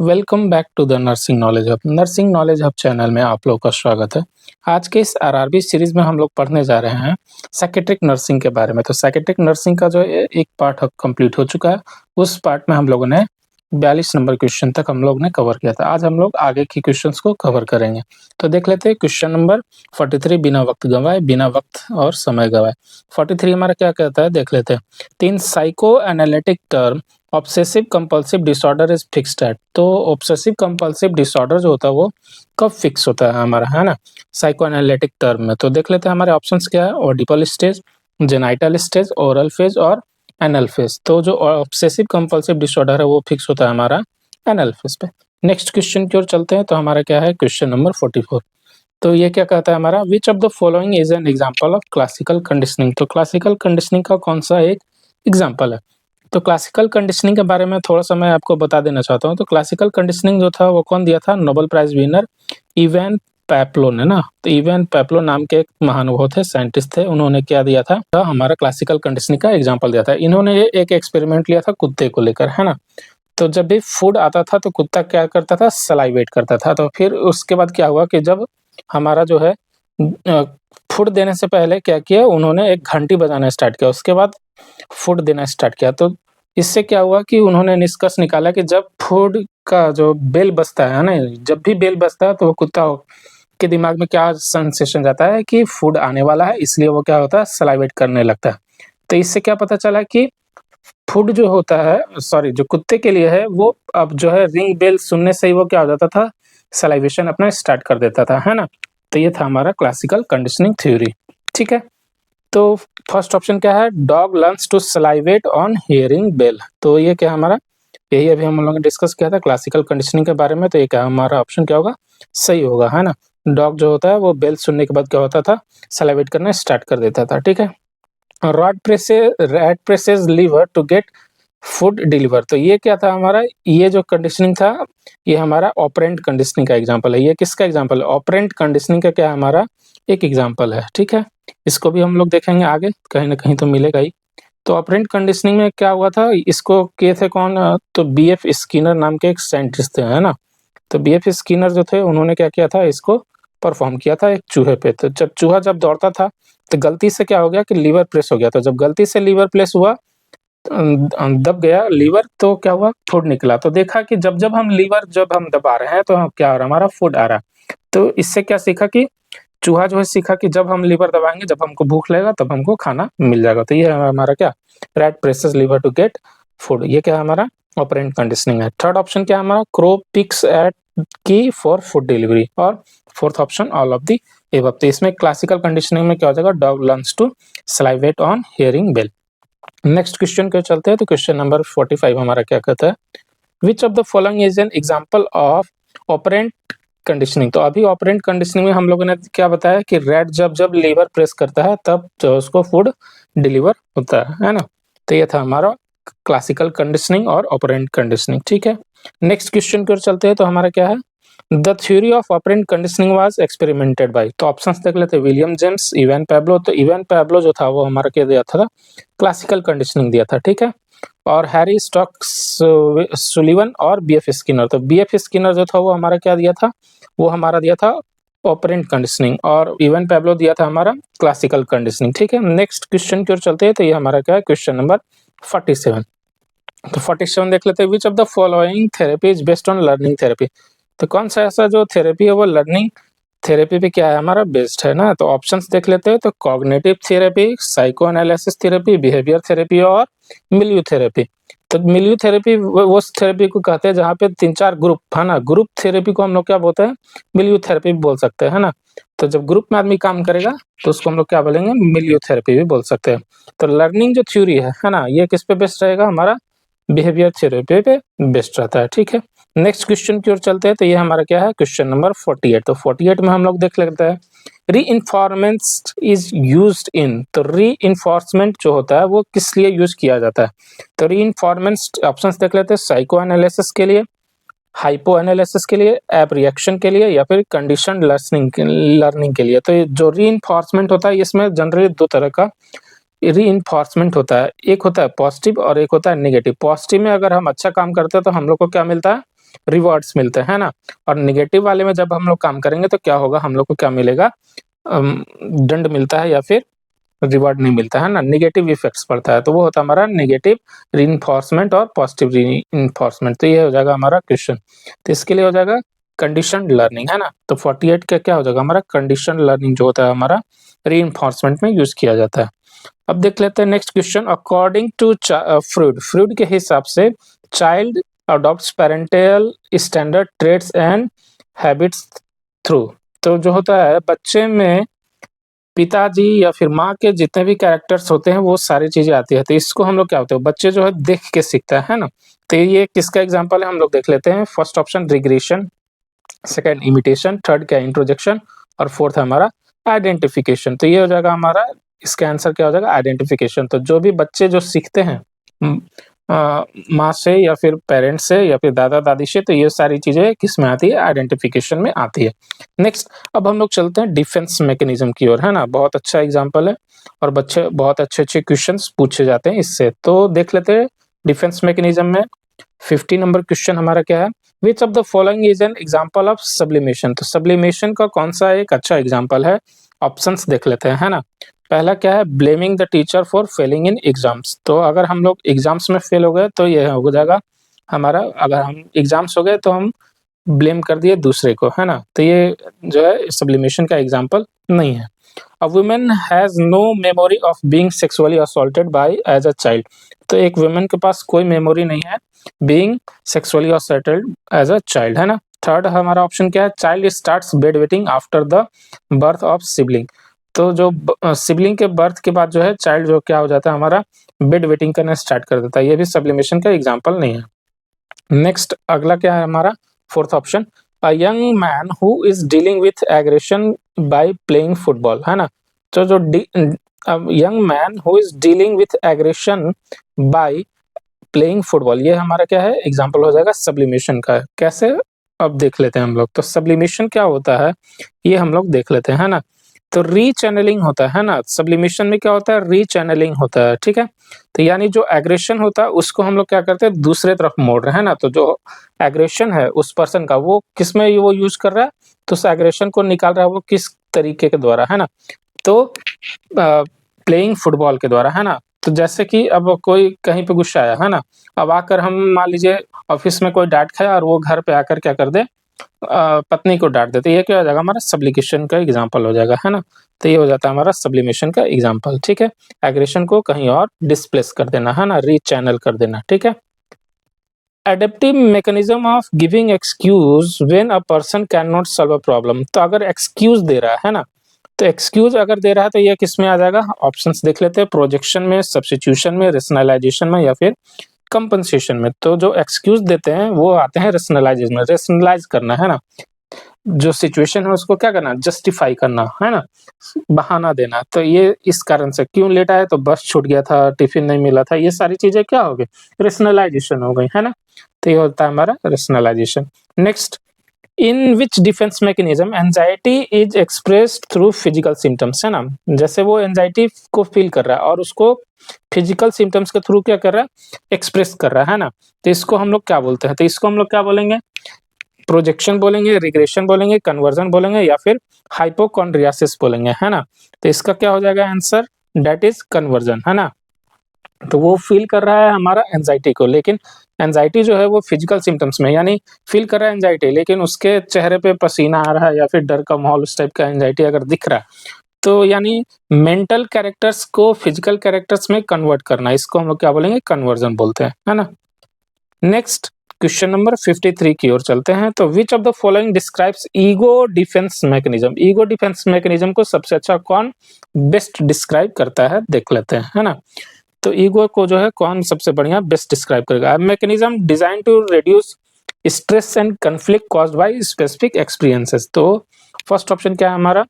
Welcome back to the nursing knowledge hub channel में आप लोग का स्वागत है। आज के इस आरआरबी सीरीज में हम लोग पढ़ने जा रहे हैं साइकेट्रिक नर्सिंग के बारे में। तो साइकेट्रिक नर्सिंग का जो एक पार्ट कंप्लीट हो चुका है, उस पार्ट में हम लोगों ने 42 नंबर क्वेश्चन तक हम लोग ने कवर किया था। आज हम लोग आगे की क्वेश्चंस को कवर करेंगे। तो देख लेते हैं क्वेश्चन नंबर 43, बिना वक्त गंवाए, बिना वक्त और समय गंवाए। 43 हमारा क्या कहता है, देख लेते हैं। 3 psycho analytic term obsessive compulsive disorder is fixed at. तो ऑब्सेसिव कंपल्सिव डिसऑर्डर जो होता है वो कब फिक्स होता है हमारा, है ना, साइको एनालिटिक टर्म में। तो देख लेते हैं हमारे ऑप्शंस क्या है। Oedipal stage, genital stage, oral phase और एनल फेज। तो जो ऑब्सेसिव कंपल्सिव डिसऑर्डर है वो फिक्स होता है हमारा एनल फेज पे। नेक्स्ट क्वेश्चन की ओर चलते हैं। तो हमारा क्या है, क्वेश्चन नंबर 44। तो ये क्या कहता है हमारा, विच of the following is an example of classical conditioning. तो क्लासिकल कंडीशनिंग का कौन सा एक एग्जांपल है। तो क्लासिकल कंडीशनिंग के बारे में थोड़ा सा मैं आपको बता देना चाहता हूँ। तो क्लासिकल कंडीशनिंग जो था वो कौन दिया था, नोबेल प्राइज विनर इवान पैप्लो ने ना। तो इवान पैप्लो नाम के एक महानुभाव थे, साइंटिस्ट थे। उन्होंने क्या दिया था, तो हमारा क्लासिकल कंडीशनिंग का एग्जांपल दिया था। इन्होंने एक एक्सपेरिमेंट लिया था कुत्ते को लेकर, है ना। तो जब भी फूड आता था तो कुत्ता क्या करता था, सलाइवेट करता था। तो फिर उसके बाद क्या हुआ कि जब हमारा जो है फूड देने से पहले क्या किया, उन्होंने एक घंटी बजाना स्टार्ट किया, उसके बाद फूड देना स्टार्ट किया। तो इससे क्या हुआ कि उन्होंने निष्कर्ष निकाला कि जब फूड का जो बेल बजता है ना, जब भी बेल बजता है तो वो कुत्ता के दिमाग में क्या सेंसेशन जाता है कि फूड आने वाला है, इसलिए वो क्या होता है, सलाइवेट करने लगता है। तो इससे क्या पता चला कि फूड जो होता है, सॉरी, जो कुत्ते के लिए है, वो अब जो है रिंग बेल सुनने से ही वो क्या हो जाता था, सलाइवेशन अपना स्टार्ट कर देता था, है ना। तो ये था हमारा क्लासिकल कंडीशनिंग थ्योरी। ठीक है, तो फर्स्ट ऑप्शन क्या है, dog learns to salivate on hearing bell. तो ये क्या हमारा, यही अभी हम लोगों ने डिस्कस किया था क्लासिकल कंडीशनिंग के बारे में। तो ये क्या हमारा ऑप्शन क्या होगा, सही होगा, है ना। डॉग जो होता है वो बेल सुनने के बाद क्या होता था, सलाइवेट करना स्टार्ट कर देता था। ठीक है, rat presses lever to get food deliver. तो ये क्या था हमारा, ये जो कंडीशनिंग था ये हमारा ऑपरेंट कंडीशनिंग का एग्जांपल है। ये किसका एग्जांपल है, ऑपरेंट कंडीशनिंग का क्या हमारा एक एग्जांपल है। ठीक है, इसको भी हम लोग देखेंगे आगे, कहीं ना कहीं तो मिलेगा ही। तो ऑपरेंट कंडीशनिंग में क्या हुआ था, इसको किए थे कौन, तो बीएफ स्किनर नाम के एक साइंटिस्ट थे, है ना। तो बीएफ स्किनर जो थे उन्होंने क्या किया था, इसको परफॉर्म किया था एक चूहे पे। तो जब चूहा जब दौड़ता था तो गलती से क्या हो गया कि लीवर प्रेस हो गया। तो जब गलती से लीवर प्रेस हुआ, दब गया लीवर, तो क्या हुआ, फूड निकला। तो देखा कि जब जब हम लीवर जब हम दबा रहे हैं तो हम क्या आ रहा है, हमारा फूड आ रहा है। तो इससे क्या सीखा कि चूहा जो है सीखा कि जब हम लीवर दबाएंगे, जब हमको भूख लगेगा तब हमको खाना मिल जाएगा। तो ये है हमारा क्या, rat presses lever to get food. ये क्या है हमारा ऑपरेंट कंडीशनिंग है। थर्ड ऑप्शन क्या है हमारा, crow picks at key for food delivery. और fourth option all of the above. तो इसमें क्लासिकल कंडीशनिंग में क्या हो जाएगा, dog learns to salivate on hearing bell. Next question के चलते हैं। तो क्वेश्चन नंबर 45 हमारा क्या कहता है, विच of the following is an example of operant conditioning. तो अभी ऑपरेंट कंडीशनिंग में हम लोगों ने क्या बताया कि रैट जब जब लीवर प्रेस करता है तब जो उसको फूड डिलीवर होता है ना। तो ये था हमारा क्लासिकल कंडीशनिंग और ऑपरेंट कंडीशनिंग। ठीक है, नेक्स्ट क्वेश्चन की ओर चलते हैं। तो हमारा क्या है, the theory of operant conditioning was experimented by. तो ऑप्शंस देख लेते हैं, विलियम जेम्स, इवान पैब्लो। तो इवान पैब्लो जो था वो हमारा क्या दिया था, क्लासिकल कंडीशनिंग दिया था। ठीक है, और हैरी स्टॉक सुलिवन और बीएफ स्किनर। तो बीएफ स्किनर जो था वो हमारा क्या दिया था, वो हमारा दिया था ऑपरेंट कंडीशनिंग, और इवन पैब्लो दिया था हमारा क्लासिकल कंडीशनिंग। ठीक है, नेक्स्ट क्वेश्चन की ओर चलते हैं। तो ये हमारा क्या है, क्वेश्चन नंबर 47। तो 47 देख लेते हैं, which of the following therapy is based on learning therapy. तो कौन सा ऐसा जो थेरेपी है वो लर्निंग थेरेपी पे क्या है हमारा बेस्ड है ना। तो ऑप्शंस देख लेते हैं। तो cognitive therapy, psycho analysis therapy, behaviour therapy और मिलियू थेरेपी। तो मिलियू थेरेपी वो थेरेपी को कहते हैं जहाँ पे 3-4 ग्रुप है ना, ग्रुप थेरेपी को हम लोग क्या बोलते हैं, मिलियू थेरेपी भी बोल सकते हैं, है ना। तो जब ग्रुप में आदमी काम करेगा तो उसको हम लोग क्या बोलेंगे, मिलियू थेरेपी भी बोल सकते हैं। तो लर्निंग जो थ्योरी है ना, ये किस पे बेस्ड रहेगा, हमारा बिहेवियर थेरेपी पे बेस्ड रहता है। ठीक है, नेक्स्ट क्वेश्चन की ओर चलते हैं। तो ये हमारा क्या है, क्वेश्चन नंबर 48। तो 48 में हम लोग देख लेते हैं, रीइंफोर्समेंट इज यूज्ड इन। तो रीइंफोर्समेंट जो होता है वो किस लिए यूज किया जाता है। तो रीइंफोर्समेंट ऑप्शंस देख लेते हैं, साइको एनालिसिस के लिए, हाइपो एनालिसिस के लिए, ऐप रिएक्शन के लिए, या फिर कंडीशन लर्निंग के लिए। तो ये जो रीइंफोर्समेंट होता है इसमें जनरली 2 तरह का रीइंफोर्समेंट होता है, एक होता है पॉजिटिव और एक होता है नेगेटिव। पॉजिटिव में अगर हम अच्छा काम करते हैं तो हम लोग को क्या मिलता है, रिवॉर्ड्स मिलते हैं ना, और नेगेटिव वाले में जब हम लोग काम करेंगे तो क्या होगा, हम लोग को क्या मिलेगा, दंड मिलता है या फिर रिवॉर्ड नहीं मिलता है ना, नेगेटिव इफेक्ट्स पड़ता है, तो वो होता है हमारा नेगेटिव रीइंफोर्समेंट और पॉजिटिव रीइंफोर्समेंट। तो ये हो जाएगा हमारा क्वेश्चन। तो इसके लिए हो जाएगा कंडीशनड लर्निंग है ना, तो 48 का क्या हो जाएगा हमारा, कंडीशनड लर्निंग जो होता है हमारा रीइंफोर्समेंट में यूज किया जाता है। अब देख लेते हैं next question. According to Freud के हिसाब से child adopts parental standard traits and habits through, तो जो होता है बच्चे में पिताजी या फिर माँ के जितने भी कैरेक्टर्स होते हैं वो सारी चीजें आती है, तो इसको हम लोग क्या होते हैं, बच्चे जो है देख के सीखता है ना। तो ये किसका एग्जांपल है, हम लोग देख लेते हैं। First option regression, second imitation, third क्या इंट्रोजेक्शन, और फोर्थ हमारा आइडेंटिफिकेशन। तो ये हो जाएगा हमारा, इसका आंसर क्या हो जाएगा, आइडेंटिफिकेशन। तो जो भी बच्चे जो सीखते हैं माँ से या फिर पेरेंट्स से या फिर दादा दादी से, तो ये सारी चीजें किस में आती है, आइडेंटिफिकेशन में आती है। नेक्स्ट, अब हम लोग चलते हैं डिफेंस मैकेनिज्म की ओर, है ना, बहुत अच्छा एग्जांपल है और बच्चे बहुत अच्छे अच्छे क्वेश्चंस पूछे जाते हैं इससे। तो देख लेते हैं डिफेंस मैकेनिज्म में 50 नंबर क्वेश्चन हमारा क्या है, विच of the following is an example of sublimation. तो सब्लिमेशन का कौन सा एक अच्छा एग्जांपल है, ऑप्शंस देख लेते हैं, है ना। पहला क्या है, blaming the teacher for Fehling in exams. तो अगर हम लोग एग्जाम्स में फेल हो गए तो ये हो जाएगा हमारा, अगर हम एग्जाम्स हो गए तो हम ब्लेम कर दिए दूसरे को, है ना, तो ये जो है सब्लिमेशन का एग्जांपल नहीं है। A woman has no memory of being sexually assaulted by as a child। तो एक वुमेन के पास कोई मेमोरी नहीं है being sexually assaulted as a child, है ना। थर्ड हमारा ऑप्शन क्या है, child starts bed wetting after the birth of sibling. तो जो सिबलिंग के बर्थ के बाद जो है चाइल्ड जो क्या हो जाता है हमारा, बेड वेटिंग करना स्टार्ट कर देता है, ये भी सब्लिमेशन का एग्जाम्पल नहीं है। नेक्स्ट अगला क्या है हमारा, fourth option, a young man who is dealing with aggression by playing football, है ना। तो जो young man who is dealing with aggression by playing football, ये हमारा क्या है, एग्जांपल हो जाएगा सब्लिमेशन का। कैसे, अब देख लेते हैं हम लोग। तो सब्लिमेशन क्या होता है ये हम लोग देख लेते हैं, है ना। तो रीचैनलिंग होता है ना, सब्लिमेशन में क्या होता है, रीचैनलिंग होता है, ठीक है। तो यानी जो एग्रेशन होता है उसको हम लोग क्या करते हैं, दूसरे तरफ मोड़ रहे हैं ना। तो जो एग्रेशन है उस पर्सन का, वो किस में वो यूज कर रहा है, तो उस एग्रेशन को निकाल रहा है वो किस तरीके के द्वारा, है ना। तो प्लेइंग फुटबॉल के द्वारा, है ना। तो जैसे कि अब कोई कहीं पे गुस्सा आया, है ना, अब आकर हम मान लीजिए ऑफिस में कोई डांट खाया और वो घर पे आकर क्या कर दे, पत्नी को डांट देते, ये क्या हो जाएगा हमारा, सब्लिकेशन का एग्जांपल हो जाएगा, है ना। तो ये हो जाता है हमारा सब्लिमेशन का एग्जांपल, ठीक है। एग्रेशन को कहीं और डिस्प्लेस कर देना, है ना, रीचैनल कर देना, ठीक है। Adaptive mechanism of giving excuse when a person can not solve a problem. तो अगर एक्सक्यूज दे रहा है ना, तो एक्सक्यूज अगर दे रहा है तो ये किस में आ जाएगा, ऑप्शंस देख लेते हैं, प्रोजेक्शन में, सब्स्टिट्यूशन में, रेशनलाइजेशन में या फिर कंपनसेशन में। तो जो एक्सक्यूज देते हैं वो आते हैं रेशनलाइजेशन में, रेशनलाइज करना, है ना, जो सिचुएशन है उसको क्या करना, जस्टिफाई करना, है ना, बहाना देना। तो ये इस कारण से, क्यों लेटा है, तो बस छूट गया था, टिफिन नहीं मिला था, ये सारी चीजें क्या हो गई, रेशनलाइजेशन हो गई, है ना। तो ये होता है हमारा rationalisation. Next, in which defence mechanism anxiety is expressed through physical symptoms, है ना। जैसे वो एंजाइटी को फील कर रहा है और उसको फिजिकल सिम्टम्स के थ्रू क्या कर रहा है, एक्सप्रेस कर रहा है ना। तो इसको हम लोग क्या बोलते हैं, तो इसको हम लोग क्या बोलेंगे, प्रोजेक्शन बोलेंगे, रिग्रेशन बोलेंगे, कन्वर्जन बोलेंगे या फिर हाइपोकॉन्ड्रियासिस बोलेंगे, है ना। तो इसका क्या हो जाएगा आंसर, दैट इज कन्वर्जन, है ना। तो वो फील कर रहा है हमारा एंजाइटी को, लेकिन एंजाइटी जो है वो फिजिकल सिम्टम्स में, यानी फील कर रहा है एंजाइटी, लेकिन उसके चेहरे पे पसीना आ रहा है या फिर डर का माहौल, उस टाइप का एंजाइटी अगर दिख रहा है, तो यानी मेंटल कैरेक्टर्स को फिजिकल कैरेक्टर्स में कन्वर्ट करना, इसको हम लोग क्या बोलेंगे, कन्वर्जन बोलते हैं, है ना। नेक्स्ट क्वेश्चन नंबर 53 की ओर चलते हैं। तो विच of the following describes ego defence mechanism. Ego defence mechanism को सबसे अच्छा कौन बेस्ट डिस्क्राइब करता है, देख लेते हैं, है ना। तो ईगो को जो है कौन सबसे बढ़िया बेस्ट डिस्क्राइब करेगा, mechanism design to reduce stress and conflict caused by specific experiences. तो फर्स्ट ऑप्शन क्या है हमारा,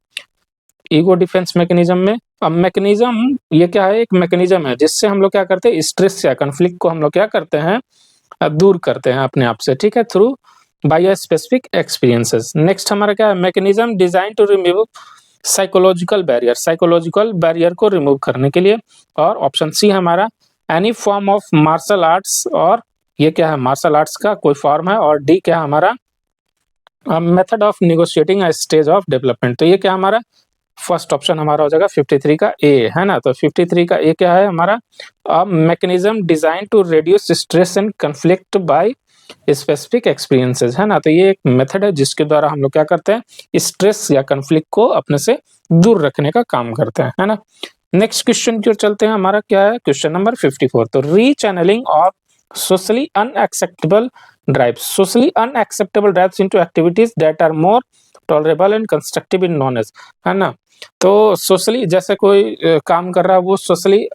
ईगो डिफेंस मैकेनिज्म में, अब मैकेनिज्म ये क्या है, एक मैकेनिज्म है जिससे हम लोग क्या करते हैं, स्ट्रेस या कॉन्फ्लिक्ट को हम लोग क्या करते हैं, दूर करते हैं अपने आप से, ठीक है, through by a specific experiences. Next हमारा क्या है, mechanism design to remove psychological barrier, psychological barrier को रिमूव करने के लिए। और ऑप्शन सी हमारा, any form of martial arts और ये क्या है, मार्शल आर्ट्स का कोई फॉर्म है, और डी क्या है हमारा, method of negotiating a stage of development. तो ये क्या हमारा फर्स्ट ऑप्शन हमारा हो जाएगा 53 का ए, है ना। तो 53 का ए क्या है हमारा, mechanism design to reduce stress and conflict by specific experiences, है ना। तो ये एक मेथड है जिसके द्वारा हम लोग क्या करते हैं, स्ट्रेस या कन्फ्लिक्ट को अपने से दूर रखने का काम करते हैं, है ना। नेक्स्ट क्वेश्चन की ओर चलते हैं, हमारा क्या है क्वेश्चन नंबर 54। तो rechannelling of socially unacceptable drives, socially unacceptable drives into activities that are more tolerable and constructive in knowledge, है ना। तो सोशली जैसे कोई काम कर रहा है वो सोशली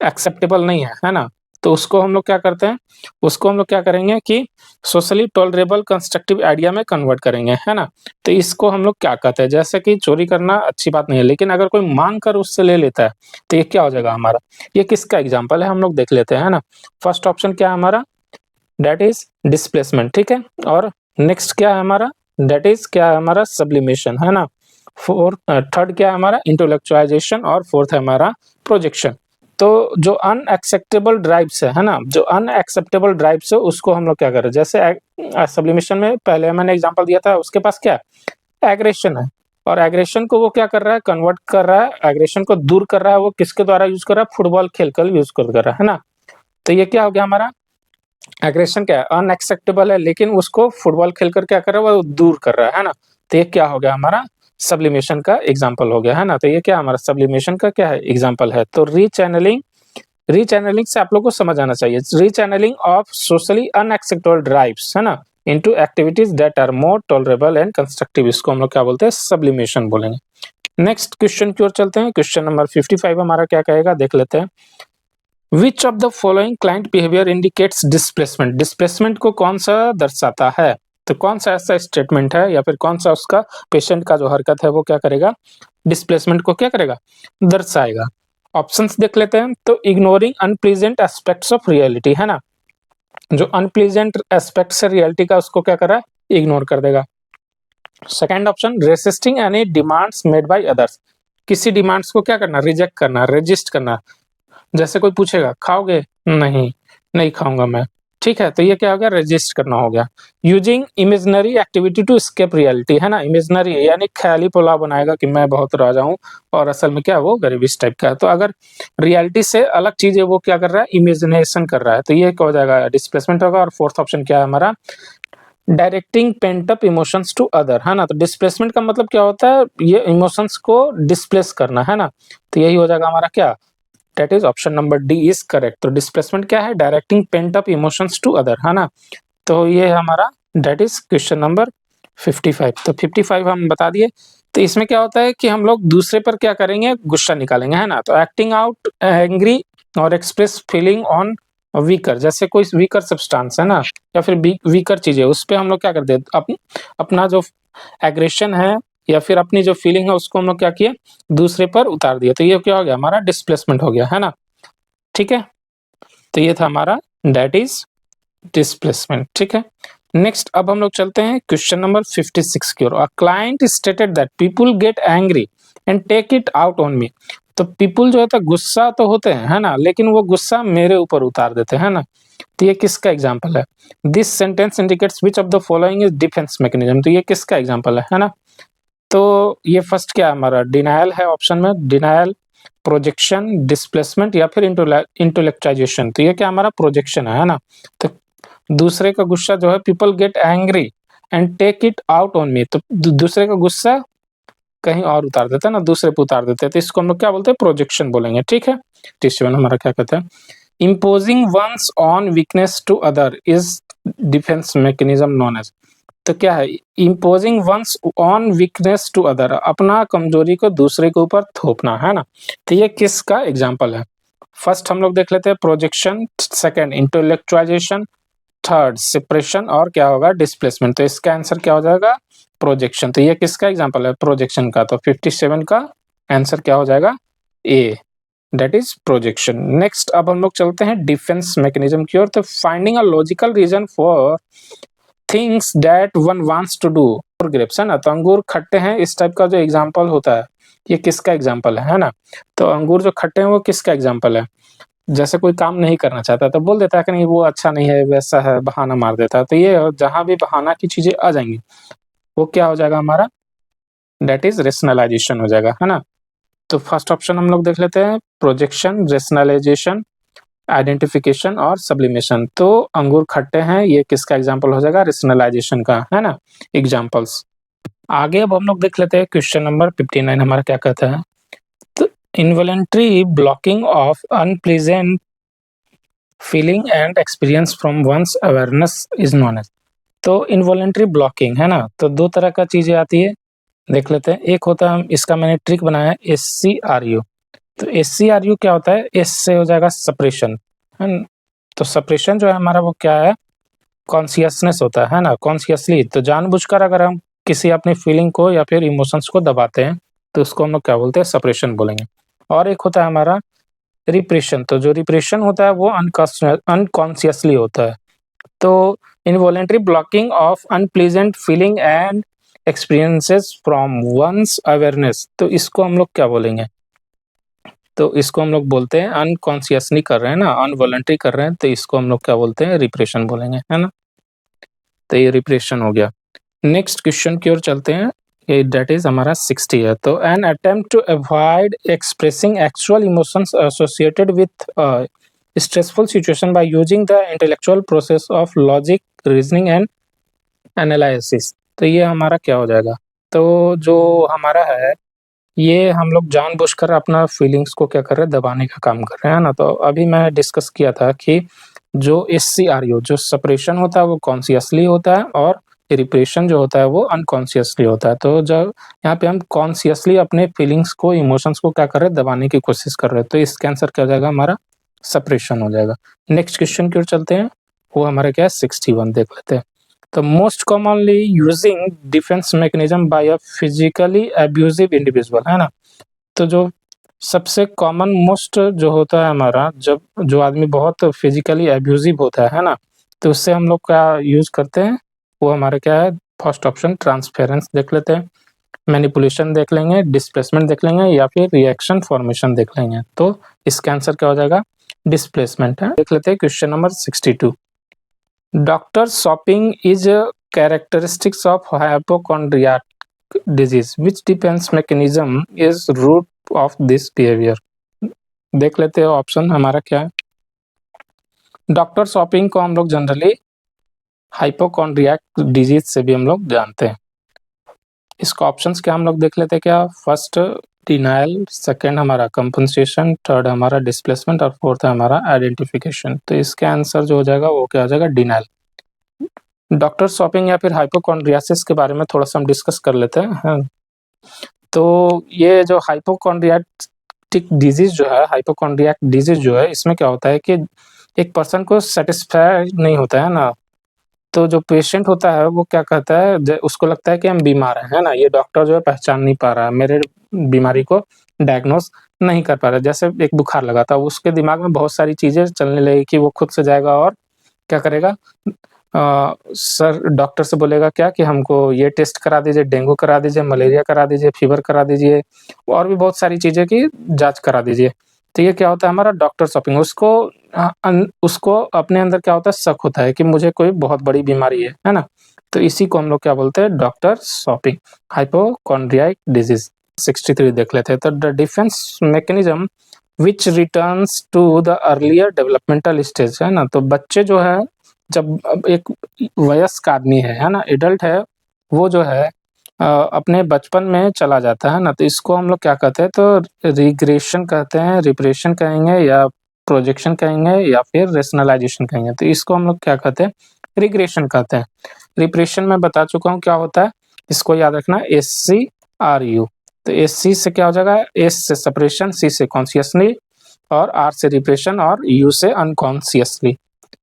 एक्सेप्टेबल नहीं है ना, तो उसको हम लोग क्या करते हैं, उसको हम लोग क्या करेंगे कि सोशली टॉलरेबल कंस्ट्रक्टिव आइडिया में कन्वर्ट करेंगे, है ना। तो इसको हम लोग क्या कहते हैं, जैसे कि चोरी करना अच्छी बात नहीं है, लेकिन अगर कोई मांग कर उससे ले लेता है तो ये क्या हो जाएगा हमारा, ये किसका एग्जाम्पल है हम लोग देख लेते हैं, है ना। फर्स्ट ऑप्शन क्या है हमारा, दैट इज डिस्प्लेसमेंट, ठीक है। और नेक्स्ट क्या है हमारा, दैट इज क्या है हमारा, सब्लिमेशन, है ना। थर्ड क्या है हमारा, इंटेलेक्चुअलाइजेशन, और फोर्थ है हमारा प्रोजेक्शन। तो जो अनएक्सेप्टेबल ड्राइव्स है ना, जो अनएक्सेप्टेबल ड्राइव्स है उसको हम लोग क्या करें, जैसे सब्लिमेशन में पहले मैंने एग्जांपल दिया था, उसके पास क्या एग्रेशन है, और एग्रेशन को वो क्या कर रहा है, कन्वर्ट कर रहा है, एग्रेशन को दूर कर रहा है, वो किसके द्वारा यूज कर रहा है, फुटबॉल खेलकर यूज कर रहा है ना। तो ये क्या हो गया हमारा, एग्रेशन क्या है, अनएक्सेप्टेबल है, लेकिन उसको फुटबॉल खेलकर क्या कर रहा है, वो दूर कर रहा है ना। तो ये क्या हो गया हमारा, सब्लिमेशन का एग्जाम्पल हो गया, है ना। तो ये क्या हमारा सब्लिमेशन का क्या है, एग्जाम्पल है। तो रीचैनलिंग, रीचैनलिंग से आप लोग को समझ आना चाहिए, rechanneling of socially unacceptable drives, है ना, into activities that are more tolerable and constructive, इसको हम लोग क्या बोलते हैं, सब्लिमेशन बोलेंगे। नेक्स्ट क्वेश्चन की ओर चलते हैं, क्वेश्चन नंबर 55 हमारा क्या कहेगा, देख लेते हैं। Which of the following client behaviour indicates displacement, displacement को कौन सा दर्शाता है। तो कौन सा ऐसा स्टेटमेंट है या फिर कौन सा उसका पेशेंट का जो हरकत है वो क्या करेगा, डिस्प्लेसमेंट को क्या करेगा, दर्शाएगा। ऑप्शंस देख लेते हैं। तो ignoring unpleasant aspects of reality, है ना, जो अनप्लीजेंट एस्पेक्ट्स है रियलिटी का उसको क्या करा, इग्नोर कर देगा। Second option, resisting any demands made by others, किसी डिमांड्स को क्या करना, रिजेक्ट करना, रेजिस्ट करना। जैसे कोई पूछेगा खाओगे, नहीं, नहीं खाऊंगा मैं, ठीक है, तो ये क्या हो गया, रजिस्ट करना हो गया। Using imaginary activity to escape reality, है ना, इमेजिनरी यानी ख्याली पुलाव बनाएगा कि मैं बहुत राजा हूँ, और असल में क्या वो गरीब इस टाइप का है। तो अगर रियलिटी से अलग चीज है वो क्या कर रहा है, इमेजिनेशन कर रहा है, तो ये क्या हो जाएगा, डिस्प्लेसमेंट होगा। और फोर्थ ऑप्शन क्या है हमारा, directing pent up emotions to other, है ना। तो डिस्प्लेसमेंट का मतलब क्या होता है, ये इमोशंस को डिस्प्लेस करना, है ना। तो यही हो जाएगा हमारा क्या, that is option number D is correct. तो डिस्प्लेसमेंट क्या है, directing pent up emotions to other, है ना। तो ये हमारा दैट इज क्वेश्चन नंबर 55। तो 55 हम बता दिए। तो इसमें क्या होता है कि हम लोग दूसरे पर क्या करेंगे, गुस्सा निकालेंगे, है ना। तो एक्टिंग आउट एंग्री और एक्सप्रेस फीलिंग ऑन वीकर, जैसे कोई वीकर सब्सटेंस है ना, या फिर वीकर चीज है, उस पर हम लोग क्या करते हैं, अपना जो एग्रेशन है या फिर अपनी जो फीलिंग है उसको हम लोग क्या किए, दूसरे पर उतार दिया। तो ये क्या हो गया, हमारा डिस्प्लेसमेंट हो गया, है ना, ठीक है। तो ये था हमारा दैट इज डिस्प्लेसमेंट, ठीक है। नेक्स्ट अब हम लोग चलते हैं क्वेश्चन नंबर 56 की ओर। A client stated that people get angry and take it out on me, तो पीपल जो होता है गुस्सा तो होते हैं, है ना, लेकिन वो गुस्सा मेरे ऊपर उतार देते हैं ना। तो ये किसका एग्जाम्पल है, this sentence indicates which of the following is defence mechanism, तो ये किसका एग्जाम्पल है ना। तो ये फर्स्ट क्या है हमारा, डिनायल है ऑप्शन में, डिनायल, प्रोजेक्शन, डिस्प्लेसमेंट, या फिर इंटेलेक्चुअलाइजेशन। तो ये क्या हमारा प्रोजेक्शन है ना। तो दूसरे का गुस्सा जो है, people get angry and take it out on me, तो दूसरे का गुस्सा कहीं और उतार देता है ना, दूसरे पे उतार देते हैं, तो इसको हम लोग क्या बोलते हैं, प्रोजेक्शन बोलेंगे, ठीक है। 57 हमारा क्या कहते हैं, imposing one's on weakness to other is defence mechanism known as, तो क्या है, imposing one's on weakness to other, अपना कमजोरी को दूसरे के ऊपर थोपना, है ना। तो ये किसका एग्जाम्पल है, फर्स्ट हम लोग देख लेते हैं projection, second intellectualisation, third separation, और क्या होगा, डिस्प्लेसमेंट। तो इसका आंसर क्या हो जाएगा, प्रोजेक्शन। तो ये किसका एग्जाम्पल है, प्रोजेक्शन का। तो 57 का आंसर क्या हो जाएगा, ए, दैट इज प्रोजेक्शन। नेक्स्ट अब हम लोग चलते हैं डिफेंस मैकेनिज्म की ओर। तो finding a logical reason for things that one wants to do, और ग्रेप्स, है ना, तो अंगूर खट्टे हैं, इस टाइप का जो एग्जाम्पल होता है ये किसका एग्जाम्पल है ना। तो अंगूर जो खट्टे हैं वो किसका एग्जाम्पल है, जैसे कोई काम नहीं करना चाहता तो बोल देता है कि नहीं वो अच्छा नहीं है, वैसा है, बहाना मार देता है। तो ये जहाँ भी बहाना की चीज़ें आ जाएँगी, वो क्या हो जाएगा हमारा, दैट इज़ रेशनलाइज़ेशन हो जाएगा, है ना? तो फर्स्ट ऑप्शन हम लोग देख लेते हैं, प्रोजेक्शन, रेशनलाइज़ेशन, आइडेंटिफिकेशन और सब्लिमेशन। तो अंगूर खट्टे हैं, ये किसका एग्ज़ाम्पल हो जाएगा, रेशनलाइज़ेशन का, है ना? एग्ज़ाम्पल्स। आगे अब हम लोग देख लेते हैं क्वेश्चन नंबर 59 हमारा क्या कहता है। तो involuntary blocking of unpleasant feeling and experience from one's awareness is known as. तो इनवॉलंटरी ब्लॉकिंग, है ना? तो दो तरह का चीजें आती है, देख लेते हैं। एक होता है, इसका मैंने ट्रिक बनाया है, SCRU। तो SCRU क्या होता है, एस से हो जाएगा सप्रेशन, है न? तो सप्रेशन जो है हमारा वो क्या है, कॉन्शियसनेस होता है ना, कॉन्शियसली। तो जानबूझकर अगर हम किसी अपनी फीलिंग को या फिर इमोशंस को दबाते हैं तो उसको हम लोग क्या बोलते हैं, सप्रेशन बोलेंगे। और एक होता है हमारा रिप्रेशन। तो जो रिप्रेशन होता है वो अनकॉन्शियसली होता है। तो involuntary blocking of unpleasant feeling and experiences from one's awareness, तो इसको हम लोग क्या बोलेंगे, तो इसको हम लोग बोलते हैं, अनकॉन्शियसली कर रहे हैं ना, अनवॉलंटरी कर रहे हैं, तो इसको हम लोग क्या बोलते हैं, रिप्रेशन बोलेंगे, है ना? तो ये रिप्रेशन हो गया। नेक्स्ट क्वेश्चन की ओर चलते हैं, ये दैट इज हमारा 60 है। तो an attempt to avoid expressing actual emotions associated with stressful situation by using the intellectual process of logic, reasoning and analysis. तो ये हमारा क्या हो जाएगा, तो जो हमारा है, ये हम लोग जानबूझकर अपना फीलिंग्स को क्या कर रहे हैं, दबाने का काम कर रहे हैं ना। तो अभी मैं डिस्कस किया था कि जो SCRU जो सप्रेशन होता है वो कॉन्शियसली होता है, और रिप्रेशन जो होता है वो अनकॉन्शियसली होता है। तो जब यहाँ पे हम कॉन्शियसली अपने फीलिंग्स को, इमोशंस को क्या कर रहे हैं, दबाने की कोशिश कर रहे हैं, तो इसका आंसर क्या हो जाएगा, हमारा सप्रेशन हो जाएगा। नेक्स्ट क्वेश्चन की ओर चलते हैं, वो हमारा क्या है, 61 देख लेते हैं। तो most commonly using defence mechanism bye अ फिजिकली अब्यूजिव इंडिविजुअल, है ना? तो जो सबसे कॉमन मोस्ट जो होता है हमारा, जब जो आदमी बहुत फिजिकली अब्यूजिव होता है ना, तो उससे हम लोग क्या यूज करते हैं, वो हमारा क्या है, फर्स्ट ऑप्शन ट्रांसफेरेंस देख लेते हैं, मैनिपुलेशन देख लेंगे, डिस्प्लेसमेंट देख लेंगे, या फिर रिएक्शन फॉर्मेशन देख लेंगे। तो इसका आंसर क्या हो जाएगा, डिस्प्लेसमेंट है। देख लेते हैं question number 62। Doctor shopping is characteristics of hypochondriac disease which defense mechanism is root of this behavior। देख लेते हैं ऑप्शन हमारा क्या है। डॉक्टर शॉपिंग को हम लोग जनरली हाइपोकॉन्ड्रियाक डिजीज से भी हम लोग जानते हैं। इसका ऑप्शंस क्या हम लोग देख लेते हैं, क्या फर्स्ट डिनायल, सेकंड हमारा कंपनसेशन, थर्ड हमारा डिस्प्लेसमेंट, और फोर्थ है हमारा आइडेंटिफिकेशन। तो इसका आंसर जो हो जाएगा वो क्या हो जाएगा, डिनायल। डॉक्टर शॉपिंग या फिर हाइपोकॉन्ड्रियासिस के बारे में थोड़ा सा हम डिस्कस कर लेते हैं, हाँ। तो ये जो हाइपोकॉन्ड्रियाटिक डिजीज जो है, हाइपोकॉन्ड्रियाक डिजीज जो है, इसमें क्या होता है कि एक पर्सन को सेटिस्फाई नहीं होता है ना। तो जो पेशेंट होता है वो क्या कहता है, उसको लगता है कि हम बीमार हैं, है ना? ये डॉक्टर जो है पहचान नहीं पा रहा है, मेरे बीमारी को डायग्नोस नहीं कर पा रहा है। जैसे एक बुखार लगा था, उसके दिमाग में बहुत सारी चीजें चलने लगी कि वो खुद से जाएगा और क्या करेगा, सर डॉक्टर से बोलेगा क्या कि हमको ये टेस्ट करा दीजिए, डेंगू करा दीजिए, मलेरिया करा दीजिए, फीवर करा दीजिए, और भी बहुत सारी चीज़ें की जाँच करा दीजिए। तो ये क्या होता है हमारा डॉक्टर शॉपिंग। उसको अपने अंदर क्या होता है, शक होता है कि मुझे कोई बहुत बड़ी बीमारी है ना? तो इसी को हम लोग क्या बोलते हैं, डॉक्टर शॉपिंग, हाइपोकॉन्ड्रियाक डिजीज़। 63 देख लेते हैं। तो the defence mechanism which returns to the earlier developmental stage, है ना? तो बच्चे जो है, जब अब एक वयस्क आदमी है ना, एडल्ट है, वो जो है अपने बचपन में चला जाता है ना, तो इसको हम लोग क्या कहते हैं, तो रिग्रेशन कहते हैं, रिप्रेशन कहेंगे, या प्रोजेक्शन कहेंगे, या फिर रेशनलाइजेशन कहेंगे। तो इसको हम लोग क्या कहते हैं, रिग्रेशन कहते हैं। रिप्रेशन मैं बता चुका हूँ क्या होता है, इसको याद रखना, SCRU। तो SC से क्या हो जाएगा, S से सप्रेशन, C से कॉन्शियसली, और R से रिप्रेशन, और U से अनकॉन्शियसली।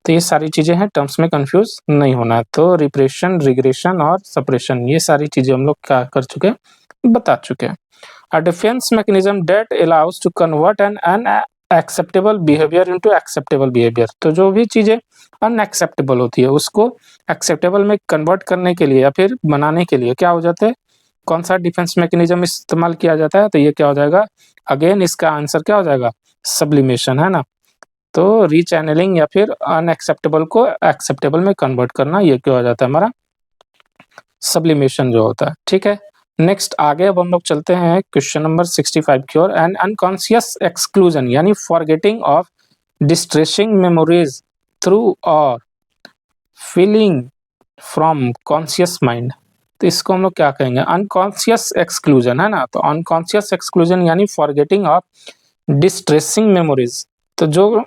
तो ये सारी चीज़ें हैं, टर्म्स में कंफ्यूज नहीं होना है। तो रिप्रेशन, रिग्रेशन और सप्रेशन, ये सारी चीज़ें हम लोग क्या कर चुके हैं, बता चुके हैं। A defence mechanism that allows to convert an unacceptable behaviour into acceptable behaviour. तो जो भी चीज़ें अनएक्सेप्टेबल होती है उसको एक्सेप्टेबल में कन्वर्ट करने के लिए या फिर बनाने के लिए क्या हो जाते हैं, कौन सा डिफेंस मैकेनिज्म इस्तेमाल किया जाता है, तो ये क्या हो जाएगा, अगेन इसका आंसर क्या हो जाएगा, सब्लिमेशन, है ना? तो रीचैनलिंग या फिर अनएक्सेप्टेबल को एक्सेप्टेबल में कन्वर्ट करना, ये क्या हो जाता है हमारा सब्लिमेशन जो होता है। ठीक है, नेक्स्ट आगे अब हम लोग चलते हैं क्वेश्चन नंबर 65 की ओर। एन अनकॉन्शियस एक्सक्लूजन यानी forgetting of distressing memories through और फीलिंग फ्रॉम कॉन्शियस माइंड। तो इसको हम लोग क्या कहेंगे, अनकॉन्शियस एक्सक्लूजन है ना। तो अनकॉन्शियस एक्सक्लूजन यानी फॉरगेटिंग ऑफ डिस्ट्रेसिंग मेमोरीज, तो जो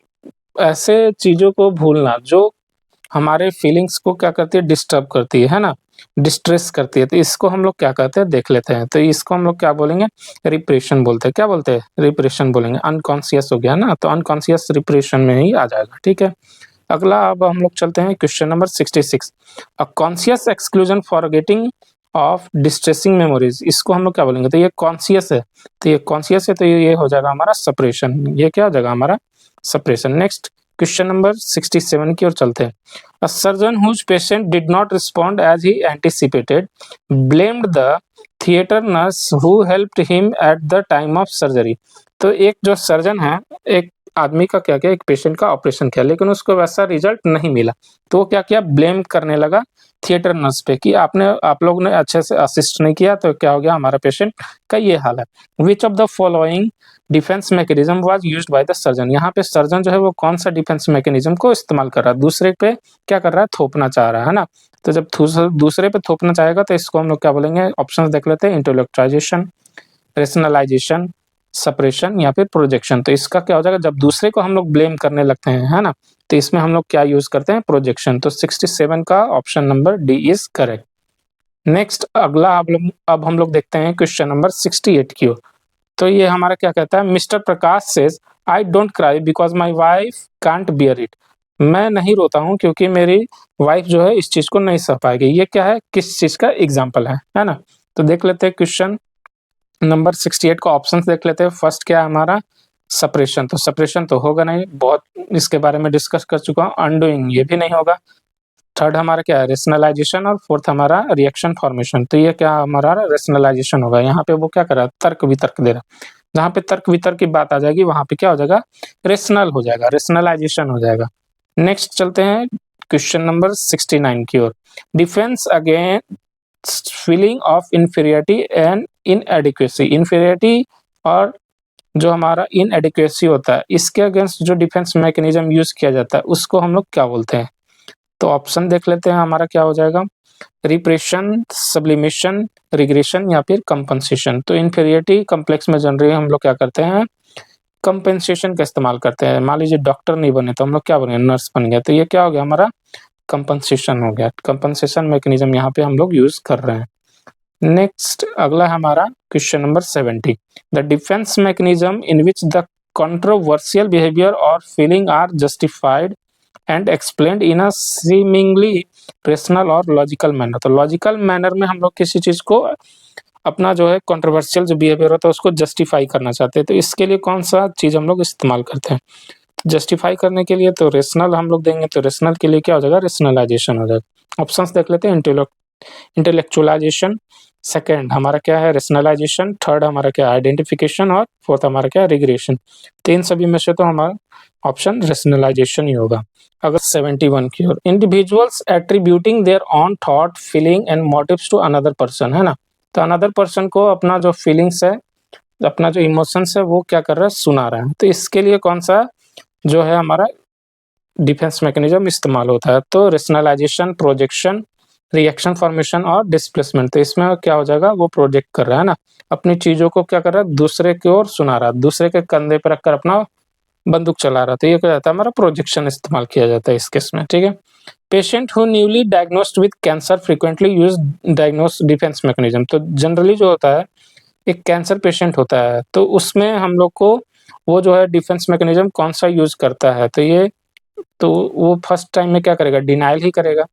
ऐसे चीजों को भूलना जो हमारे फीलिंग्स को क्या करती है, डिस्टर्ब करती है ना, डिस्ट्रेस करती है। तो इसको हम लोग क्या कहते हैं, देख लेते हैं। तो इसको हम लोग क्या बोलेंगे, रिप्रेशन बोलते हैं। क्या बोलते हैं, रिप्रेशन बोलेंगे। अनकॉन्शियस हो गया ना, तो अनकॉन्शियस रिप्रेशन में ही आ जाएगा। ठीक है, अगला अब हम लोग चलते हैं question number 66। A conscious exclusion forgetting of distressing memories, इसको हम लोग क्या बोलेंगे, तो ये कॉन्शियस है, तो ये कॉन्शियस है, तो ये हो जाएगा हमारा सप्रेशन। ये क्या हो जाएगा हमारा सप्रेशन। नेक्स्ट क्वेश्चन नंबर 67 की ओर चलते हैं। A surgeon whose patient did not respond as he anticipated blamed the theatre nurse who helped him at the time of surgery. तो एक जो सर्जन है, एक आदमी का क्या किया, एक पेशेंट का ऑपरेशन किया, लेकिन उसको वैसा रिजल्ट नहीं मिला, तो वो क्या किया, ब्लेम करने लगा थिएटर नर्स पे कि आप लोग ने अच्छे से असिस्ट नहीं किया, तो क्या हो गया, हमारा पेशेंट का ये हाल है। विच of the following defence mechanism was used by the surgeon. यहाँ पे सर्जन जो है वो कौन सा डिफेंस मैकेनिज्म को इस्तेमाल कर रहा है, दूसरे पे क्या कर रहा है, थोपना चाह रहा है ना। तो जब दूसरे पे थोपना चाहेगा तो इसको हम लोग क्या बोलेंगे, ऑप्शन देख लेते हैं, इंटेलेक्चुअलाइजेशन, रेशनलाइजेशन, सप्रेशन या फिर प्रोजेक्शन। तो इसका क्या हो जाएगा, जब दूसरे को हम लोग ब्लेम करने लगते हैं, है ना, तो इसमें हम लोग क्या यूज करते हैं, प्रोजेक्शन। तो 67 का option number D is correct. Next अगला अब हम लोग देखते हैं क्वेश्चन नंबर 68 की ओर। तो ये हमारा क्या कहता है, mister Prakash says I don't cry because my wife can't bear it. मैं नहीं रोता हूँ क्योंकि मेरी वाइफ जो है इस चीज को नहीं सह पाएगी। ये क्या है, किस चीज का एग्जाम्पल है ना। तो देख लेते हैं क्वेश्चन नंबर 68 का ऑप्शन देख लेते हैं। फर्स्ट क्या है हमारा, सप्रेशन। तो सप्रेशन तो होगा नहीं, बहुत इसके बारे में डिस्कस कर चुका हूँ। अनडूइंग, ये भी नहीं होगा। थर्ड हमारा क्या है, रेशनलाइजेशन, और फोर्थ हमारा रिएक्शन फॉर्मेशन। तो ये क्या हमारा रेशनलाइजेशन होगा। यहाँ पे वो क्या कर रहा है, तर्क वितर्क दे रहा है। जहाँ पे तर्क वितर्क की बात आ जाएगी वहां पे क्या हो जाएगा, रेशनल हो जाएगा, रेशनलाइजेशन हो जाएगा। नेक्स्ट चलते हैं क्वेश्चन नंबर 69 की ओर। Defence against feeling of inferiority and inadequacy. Inferiority और जो हमारा इनएडिक्वेसी होता है, इसके अगेंस्ट जो डिफेंस मैकेनिज्म यूज किया जाता है उसको हम लोग क्या बोलते हैं। तो ऑप्शन देख लेते हैं, हमारा क्या हो जाएगा, रिप्रेशन, सब्लिमेशन, रिग्रेशन या फिर कंपनसेशन। तो इंफीरियरिटी कॉम्प्लेक्स में जनरली हम लोग क्या करते हैं, कंपनसेशन का इस्तेमाल करते हैं। मान लीजिए डॉक्टर नहीं बने तो हम लोग क्या बने, नर्स बन गया, तो ये क्या हो गया हमारा, कंपनसेशन हो गया। कंपनसेशन मैकेनिज्म यहाँ पे हम लोग यूज कर रहे हैं। नेक्स्ट अगला है हमारा question number 70। The defence mechanism in which the controversial behaviour और feeling are justified and explained in a seemingly rational और लॉजिकल मैनर। तो लॉजिकल मैनर में हम लोग किसी चीज को अपना जो है कंट्रोवर्शियल जो बिहेवियर होता है उसको जस्टिफाई करना चाहते हैं, तो इसके लिए कौन सा चीज हम लोग इस्तेमाल करते हैं जस्टिफाई करने के लिए। तो रेशनल हम लोग देंगे, तो रेशनल के लिए क्या हो जाएगा, रेशनलाइजेशन हो जाएगा। ऑप्शंस देख लेते हैं, इंटेलेक्चुअलाइजेशन, सेकंड हमारा क्या है, रेशनलाइजेशन, थर्ड हमारा क्या है, आइडेंटिफिकेशन, और फोर्थ हमारा क्या है, रिग्रेशन। तो इन सभी में से तो हमारा ऑप्शन रेशनलाइजेशन ही होगा। अगर 71 की ओर, individuals attributing their own thought, feeling and motives to another person, है ना। तो अनदर पर्सन को अपना जो फीलिंग्स है, अपना जो इमोशंस है वो क्या कर रहा है, सुना रहा है। तो इसके लिए कौन सा जो है हमारा डिफेंस मैकेनिज्म इस्तेमाल होता है, तो रेशनलाइजेशन, प्रोजेक्शन, रिएक्शन फॉर्मेशन और डिस्प्लेसमेंट। तो इसमें क्या हो जाएगा, वो प्रोजेक्ट कर रहा है ना, अपनी चीजों को क्या कर रहा है, दूसरे की ओर सुना रहा है, दूसरे के कंधे पर रखकर अपना बंदूक चला रहा था। ये क्या जाता है हमारा प्रोजेक्शन इस्तेमाल किया जाता है इस केस में। ठीक है, patient who newly diagnosed with cancer frequently use diagnose defence mechanism. तो जनरली जो होता है, एक कैंसर पेशेंट होता है तो उसमें हम लोग को वो जो है डिफेंस मैकेनिज्म कौन सा यूज करता है, तो ये तो वो फर्स्ट टाइम में क्या करेगा, डिनाइल ही करेगा।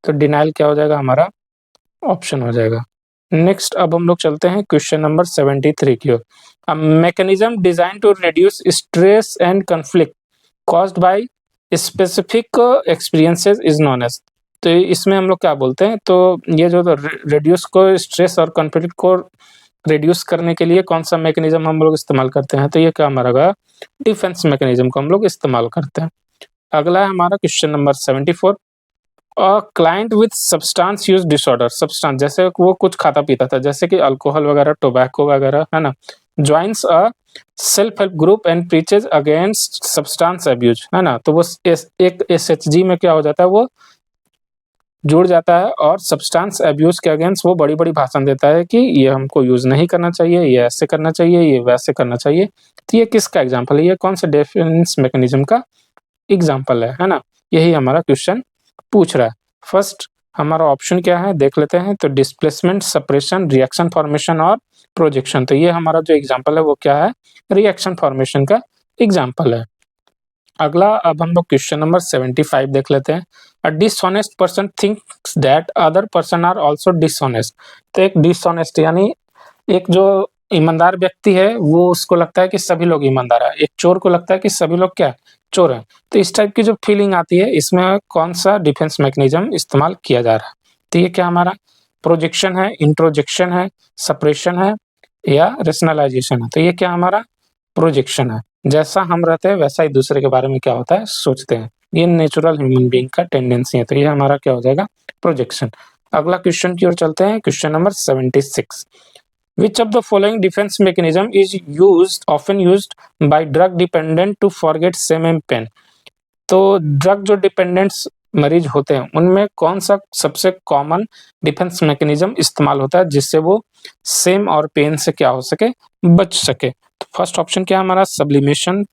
तो डिनाइल क्या हो जाएगा हमारा, ऑप्शन हो जाएगा। नेक्स्ट अब हम लोग चलते हैं क्वेश्चन नंबर 73 की ओर। A mechanism design to reduce stress and conflict caused by specific experiences is known as. तो इसमें हम लोग क्या बोलते हैं, तो ये जो रिड्यूस को स्ट्रेस और कॉन्फ्लिक्ट को रिड्यूस करने के लिए कौन सा मैकेनिज्म हम लोग इस्तेमाल करते हैं, तो ये क्या हमारा होगा, डिफेंस मैकेनिज्म को हम लोग इस्तेमाल करते हैं। अगला है हमारा question number 74, client with substance use disorder, substance जैसे वो कुछ खाता पीता था जैसे कि अल्कोहल वगैरह, टोबैको वगैरह, है ना, joins a self help group and preaches against substance abuse, है ना, तो वो एक एसएचजी में क्या हो जाता है, वो जुड़ जाता है और सब्सटेंस अब्यूज के अगेंस्ट वो बड़ी-बड़ी भाषण देता है कि ये हमको यूज़ नहीं करना चाहिए, ये ऐसे करना चाहिए, ये वैसे करना चाहिए। तो ये किसका एग्ज़ाम्पल है? ये कौन से डिफेंस मैकेनिज़्म का एग्ज़ाम्पल है ना? यही हमारा क्वेश्चन पूछ रहा है। फर्स्ट हमारा ऑप्शन क्या है देख लेते हैं, तो डिस्प्लेसमेंट, सप्रेशन, रिएक्शन फॉर्मेशन और प्रोजेक्शन। तो ये हमारा जो एग्ज़ाम्पल है वो क्या है? रिएक्शन फॉर्मेशन का एग्ज़ाम्पल है। अगला अब हम लोग क्वेश्चन नंबर 75 देख लेते हैं। A dishonest person thinks that other person are also dishonest. तो एक डिसऑनेस्ट यानी एक जो ईमानदार व्यक्ति है वो उसको लगता है कि सभी लोग ईमानदार है। एक चोर को लगता है कि सभी लोग क्या है? चोर हैं। तो इस टाइप की जो फीलिंग आती है इसमें कौन-सा डिफेंस मैकेनिज्म इस्तेमाल किया जा रहा है? तो ये क्या हमारा प्रोजेक्शन है, इंट्रोजेक्शन है, सप्रेशन है या रेशनलाइजेशन है? तो ये क्या हमारा प्रोजेक्शन है। जैसा हम रहते हैं वैसा ही दूसरे के बारे में क्या होता है, सोचते हैं। ये नेचुरल ह्यूमन बीइंग का टेंडेंसी है, तो ये हमारा क्या हो जाएगा, प्रोजेक्शन। अगला क्वेश्चन की ओर चलते हैं, question number 76। Which of the following defense mechanism is often used by drug dependent to forget shame and pain? तो ड्रग जो डिपेंडेंट्स मरीज होते हैं उनमें कौन सा सबसे कॉमन डिफेंस मैकेनिज्म इस्तेमाल होता है जिससे वो सेम और पेन से क्या हो सके, बच सके? तो फर्स्ट ऑप्शन क्या है हमारा, sublimation,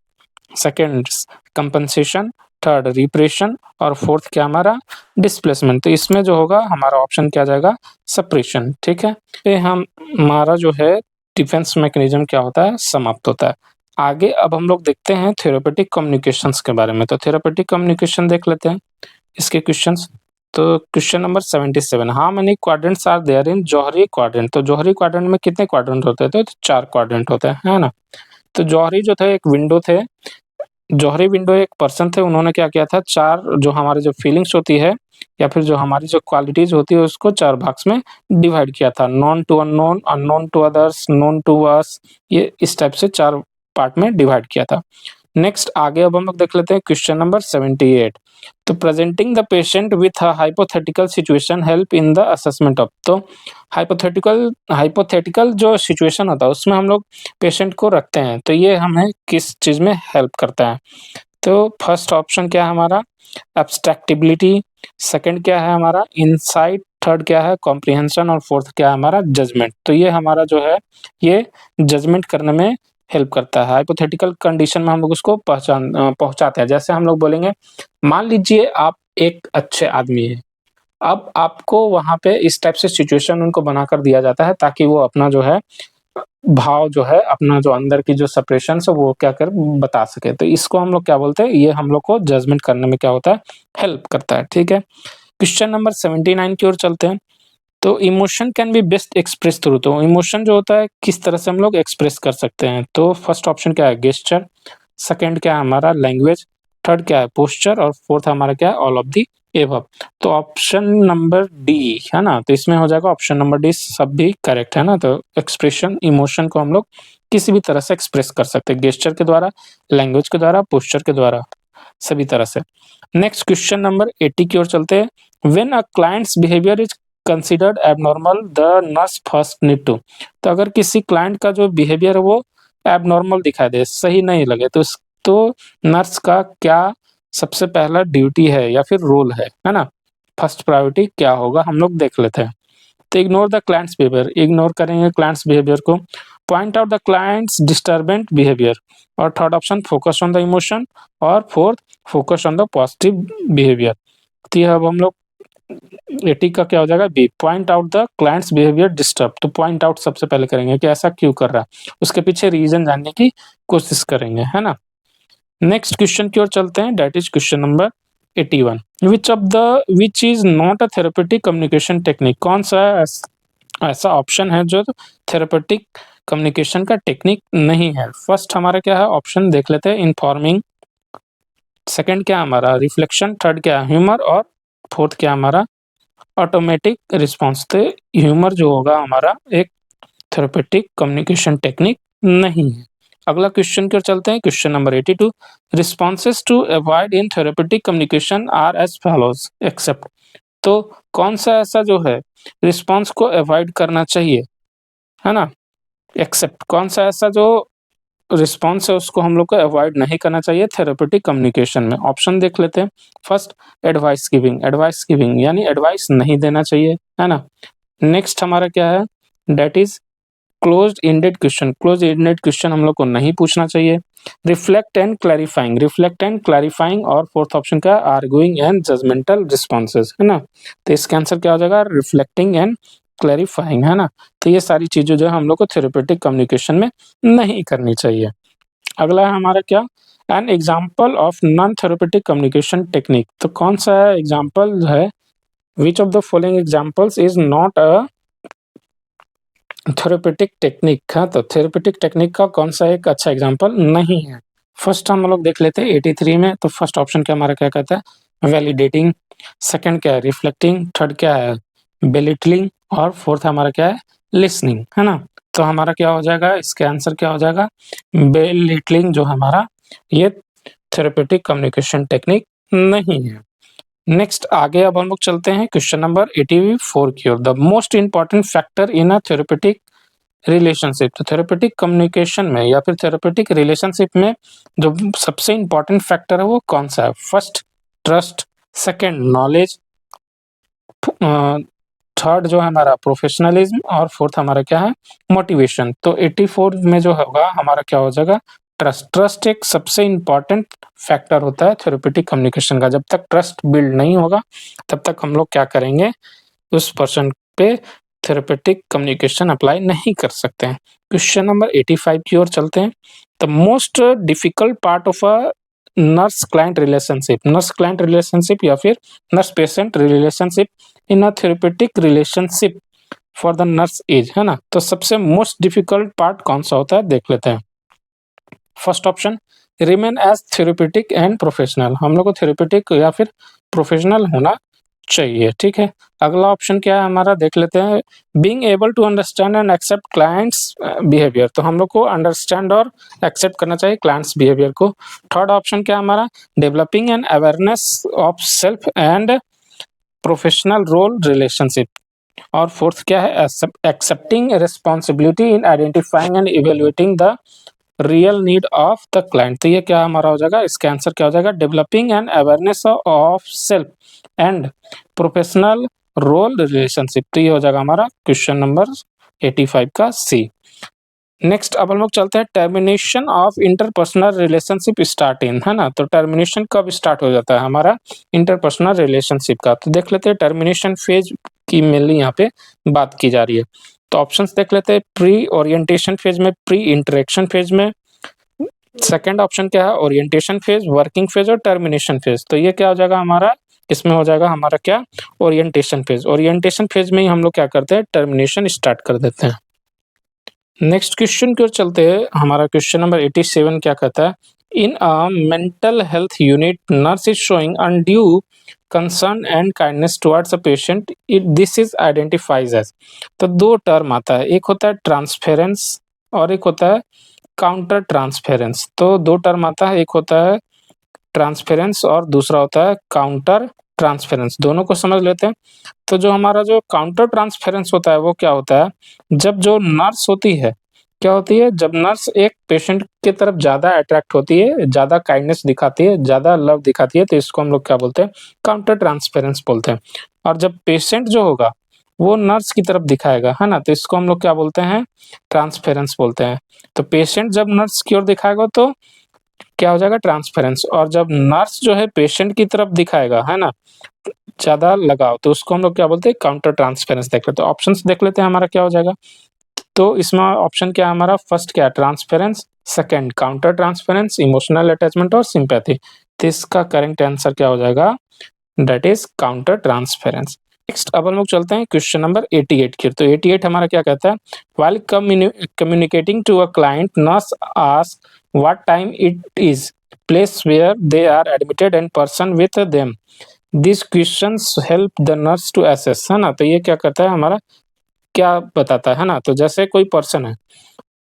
second compensation, third repression और फोर्थ क्या हमारा, डिस्प्लेसमेंट। तो इसमें जो होगा हमारा ऑप्शन क्या जाएगा, सप्रेशन। ठीक है, ये हम हमारा जो है डिफेंस मैकेनिज्म क्या होता है, समाप्त होता है। आगे अब हम लोग देखते हैं थेरेपेटिक कम्युनिकेशंस के बारे में। तो थेरेपेटिक कम्युनिकेशन देख लेते हैं इसके क्वेश्चंस। तो question number 77, how many quadrants are there in Johari quadrant? तो जौहरी क्वाड्रेंट में कितने क्वाड्रेंट होते हैं? तो 4 क्वाड्रेंट होते हैं, है ना। तो जौहरी जो थे एक विंडो थे, जौहरी विंडो एक पर्सन थे, उन्होंने क्या किया था, 4 जो हमारी जो फीलिंग्स होती है या फिर जो हमारी जो क्वालिटीज़ होती है उसको 4 भाग्स में डिवाइड किया था। Known to unknown, unknown to others, known to us, ये इस टाइप से 4 पार्ट में डिवाइड किया था। नेक्स्ट आगे अब हम लोग देख लेते हैं क्वेश्चन नंबर 78। तो presenting the patient with a hypothetical situation help in the assessment of. तो हाइपोथेटिकल जो सिचुएशन होता है उसमें हम लोग पेशेंट को रखते हैं, तो ये हमें किस चीज़ में हेल्प करता है? तो फर्स्ट ऑप्शन क्या है हमारा, एब्स्ट्रैक्टिबिलिटी, सेकंड क्या है हमारा, इनसाइट, थर्ड क्या है, कॉम्प्रिहेंशन और फोर्थ क्या है हमारा, जजमेंट। तो ये हमारा जो है ये जजमेंट करने में हेल्प करता है। हाइपोथेटिकल कंडीशन में हम लोग उसको पहुँचाते हैं। जैसे हम लोग बोलेंगे, मान लीजिए आप एक अच्छे आदमी हैं, अब आपको वहाँ पे इस टाइप से सिचुएशन उनको बनाकर दिया जाता है ताकि वो अपना जो है भाव जो है, अपना जो अंदर की जो सप्रेशंस है वो क्या कर बता सके। तो इसको हम लोग क्या बोलते हैं, ये हम लोग को जजमेंट करने में क्या होता है, हेल्प करता है। ठीक है, क्वेश्चन नंबर 79 की ओर चलते हैं। तो emotion can be best express through. तो इमोशन जो होता है किस तरह से हम लोग एक्सप्रेस कर सकते हैं? तो फर्स्ट ऑप्शन क्या है, गेस्चर, सेकंड क्या है हमारा, लैंग्वेज, थर्ड क्या है, पोस्चर और फोर्थ हमारा क्या है, ऑल ऑफ दी एबव। तो ऑप्शन नंबर डी है ना, तो इसमें हो जाएगा ऑप्शन नंबर डी, सब भी करेक्ट है ना। तो एक्सप्रेशन, इमोशन को हम लोग किसी भी तरह से एक्सप्रेस कर सकते हैं, गेस्चर के द्वारा, लैंग्वेज के द्वारा, पोस्चर के द्वारा, सभी तरह से। नेक्स्ट क्वेश्चन नंबर 80 की ओर चलते हैं। When a client's behaviour is considered abnormal the nurse first need to. तो अगर किसी क्लाइंट का जो बिहेवियर है वो एबनॉर्मल दिखाई दे, सही नहीं लगे, तो नर्स का क्या सबसे पहला ड्यूटी है या फिर रोल है ना? फर्स्ट प्रायोरिटी क्या होगा हम लोग देख लेते हैं। तो ignore the client's behaviour, ignore करेंगे क्लाइंट्स बिहेवियर को। Point out the client's disturbing behaviour और third option focus on the emotion और fourth focus on the positive behaviour. तो ये अब हम लोग 80 का क्या हो जाएगा, B, point out the client's behaviour disturb. तो पॉइंट आउट सबसे पहले करेंगे कि ऐसा क्यों कर रहा है, उसके पीछे रीजन जानने की कोशिश करेंगे, है ना। नेक्स्ट क्वेश्चन की ओर चलते हैं, that is question number 81। Which is not a therapeutic communication technique? कौन सा ऐसा ऑप्शन है जो थेरेपेटिक कम्युनिकेशन का टेक्निक नहीं है? फर्स्ट हमारा क्या है ऑप्शन देख लेते हैं, इन्फॉर्मिंग, सेकंड क्या हमारा रिफ्लेक्शन, थर्ड क्या ह्यूमर और फोर्थ क्या हमारा ऑटोमेटिक रिस्पॉन्स। तो ह्यूमर जो होगा हमारा एक थेरेपेटिक कम्युनिकेशन टेक्निक नहीं है। अगला क्वेश्चन की ओर चलते हैं, question number 82। Responses to avoid in therapeutic communication are as follows except. तो कौन सा ऐसा जो है रिस्पॉन्स को अवॉइड करना चाहिए, है ना, एक्सेप्ट कौन सा ऐसा जो रिस्पॉन्स है उसको हम लोग को अवॉइड नहीं करना चाहिए थेरेपेटिक कम्युनिकेशन में। ऑप्शन देख लेते हैं। फर्स्ट, एडवाइस गिविंग यानी एडवाइस नहीं देना चाहिए, है ना। नेक्स्ट हमारा क्या है, that is closed ended question हम लोग को नहीं पूछना चाहिए। रिफ्लेक्ट एंड क्लैरिफाइंग और फोर्थ ऑप्शन का आर्गुइंग एंड जजमेंटल रिस्पॉन्सेज, है ना। तो इसका आंसर क्या हो जाएगा, रिफ्लेक्टिंग एंड क्लैरिफाइंग, है ना। तो ये सारी चीजें जो है हम लोग को थेरेपेटिक कम्युनिकेशन में नहीं करनी चाहिए। अगला है हमारा क्या, an example of non therapeutic communication technique. तो कौन सा एग्जाम्पल है, विच of the following examples is not a therapeutic technique है। तो थेरेपेटिक टेक्निक का कौन सा एक अच्छा एग्जाम्पल नहीं है। फर्स्ट हम लोग देख लेते हैं 83 में। तो फर्स्ट ऑप्शन क्या हमारा क्या कहता है, वैलिडेटिंग। सेकंड क्या है, रिफ्लेक्टिंग। थर्ड क्या है, बेलिटलिंग। और फोर्थ हमारा क्या है, लिसनिंग, है ना। तो हमारा क्या हो जाएगा, इसका आंसर क्या हो जाएगा, बेलिटलिंग जो हमारा ये थेरेपेटिक कम्युनिकेशन टेक्निक नहीं है। नेक्स्ट आगे अब हम लोग चलते हैं क्वेश्चन नंबर 84 की ओर। The most important factor in a therapeutic relationship. तो थेरेपेटिक कम्युनिकेशन में या फिर थेरेपेटिक रिलेशनशिप में जो सबसे इंपॉर्टेंट फैक्टर है वो कौन सा है। First, trust. Second, knowledge. Third जो है हमारा प्रोफेशनलिज्म। और फोर्थ हमारा क्या है, मोटिवेशन। तो 84 में जो होगा हमारा क्या हो जाएगा, ट्रस्ट एक सबसे इंपॉर्टेंट फैक्टर होता है थेरेपेटिक कम्युनिकेशन का। जब तक ट्रस्ट बिल्ड नहीं होगा तब तक हम लोग क्या करेंगे, उस पर्सन पे थेरेपेटिक कम्युनिकेशन अप्लाई नहीं कर सकते हैं। क्वेश्चन नंबर 85 की ओर चलते हैं। The most difficult part of a nurse client relationship या फिर nurse patient relationship in a therapeutic relationship for the nurse is, है ना। तो सबसे मोस्ट डिफिकल्ट पार्ट कौन सा होता है देख लेते हैं। First option, remain as therapeutic and professional. हम लोग को थेरेपेटिक या फिर प्रोफेशनल होना चाहिए, ठीक है। अगला ऑप्शन क्या है हमारा देख लेते हैं, being able to understand and accept clients behaviour. तो हम लोग को अंडरस्टैंड और एक्सेप्ट करना चाहिए क्लाइंट्स बिहेवियर को। थर्ड ऑप्शन क्या है हमारा, developing an awareness of self and professional role relationship. और फोर्थ क्या है, accepting responsibility in identifying and evaluating the real need of the client. तो ये क्या हमारा हो जाएगा, इसका आंसर क्या हो जाएगा, developing an awareness of self and professional role relationship. तो ये हो जाएगा हमारा क्वेश्चन नंबर 85 का सी। नेक्स्ट अब हम लोग चलते हैं, termination of interpersonal relationship start in, है ना। तो टर्मिनेशन कब स्टार्ट हो जाता है हमारा इंटरपर्सनल रिलेशनशिप का। तो देख लेते हैं टर्मिनेशन फेज की मेनली यहाँ पे बात की जा रही है। तो ऑप्शंस देख लेते हैं, प्री ओरिएंटेशन फेज में, प्री इंटरेक्शन फेज में। सेकंड ऑप्शन क्या है, ओरिएंटेशन फेज, वर्किंग फेज और टर्मिनेशन फेज। तो ये क्या हो जाएगा हमारा, इसमें हो जाएगा हमारा क्या, ओरिएंटेशन फेज। ओरिएंटेशन फेज में ही हम लोग क्या करते हैं, टर्मिनेशन स्टार्ट कर देते हैं। नेक्स्ट क्वेश्चन की ओर चलते हैं। हमारा क्वेश्चन नंबर 87 क्या कहता है, in a mental health unit nurse is showing undue concern and kindness towards a patient, it this is identifies as. तो दो टर्म आता है, एक होता है ट्रांसफेरेंस और एक होता है काउंटर ट्रांसफेरेंस। तो दो टर्म आता है, एक होता है ट्रांसफेरेंस और दूसरा होता है काउंटर ट्रांसफेरेंस। दोनों को समझ लेते हैं। तो जो हमारा जो काउंटर ट्रांसफेरेंस होता है वो क्या होता है, जब जो नर्स होती है, क्या होती है, जब नर्स एक पेशेंट की तरफ ज़्यादा अट्रैक्ट होती है, ज़्यादा काइंडनेस दिखाती है, ज़्यादा लव दिखाती है, तो इसको हम लोग क्या बोलते हैं, काउंटर ट्रांसफेरेंस बोलते हैं। और जब पेशेंट जो होगा वो नर्स की तरफ दिखाएगा, है ना, तो इसको हम लोग क्या बोलते हैं, ट्रांसफेरेंस बोलते हैं। तो पेशेंट जब नर्स की ओर दिखाएगा तो क्या हो जाएगा, ट्रांसफेरेंस। और जब नर्स जो है पेशेंट की तरफ दिखाएगा, है ना, ज़्यादा लगाव, तो उसको हम लोग क्या बोलते हैं, काउंटर ट्रांसफेरेंस। देख लेते हैं ऑप्शंस, देख लेते हैं हमारा क्या हो जाएगा। तो इसमें ऑप्शन क्या है हमारा, फर्स्ट क्या है, transference. Second, counter transference, emotional attachment और सिंपैथी। तो इसका करेक्ट आंसर क्या हो जाएगा, that is counter transference. Next अब हम लोग चलते हैं क्वेश्चन नंबर 88 की। तो 88 हमारा क्या कहता है, while communicating to a client nurse ask what time it is, place where they are admitted and person with them, this questions help the nurse to assess, है ना। तो ये क्या करता है हमारा, क्या बताता है ना? तो जैसे कोई पर्सन है,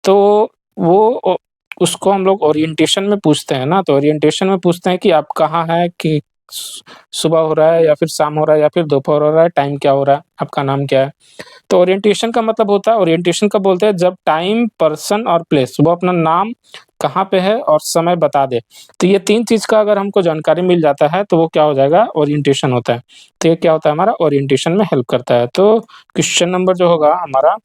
तो वो उसको हम लोग ओरिएंटेशन में पूछते हैं ना, तो ओरिएंटेशन में पूछते हैं कि आप कहाँ हैं, कि सुबह हो रहा है या फिर शाम हो रहा है या फिर दोपहर हो रहा है, टाइम क्या हो रहा है, आपका नाम क्या है? तो ओरिएंटेशन का मतलब होता है, ओरिएंटेशन कब बोलते हैं, जब टाइम, पर्सन और प्लेस, वो अपना नाम कहाँ पे है और समय बता दे। तो ये 3 चीज़ का अगर हमको जानकारी मिल जाता है, तो वो क्या हो जाएगा, ओरिएंटेशन होता है। तो ये क्या होता है, हमारा ओरिएंटेशन में हेल्प करता है। तो क्वेश्चन नंबर जो होगा हमारा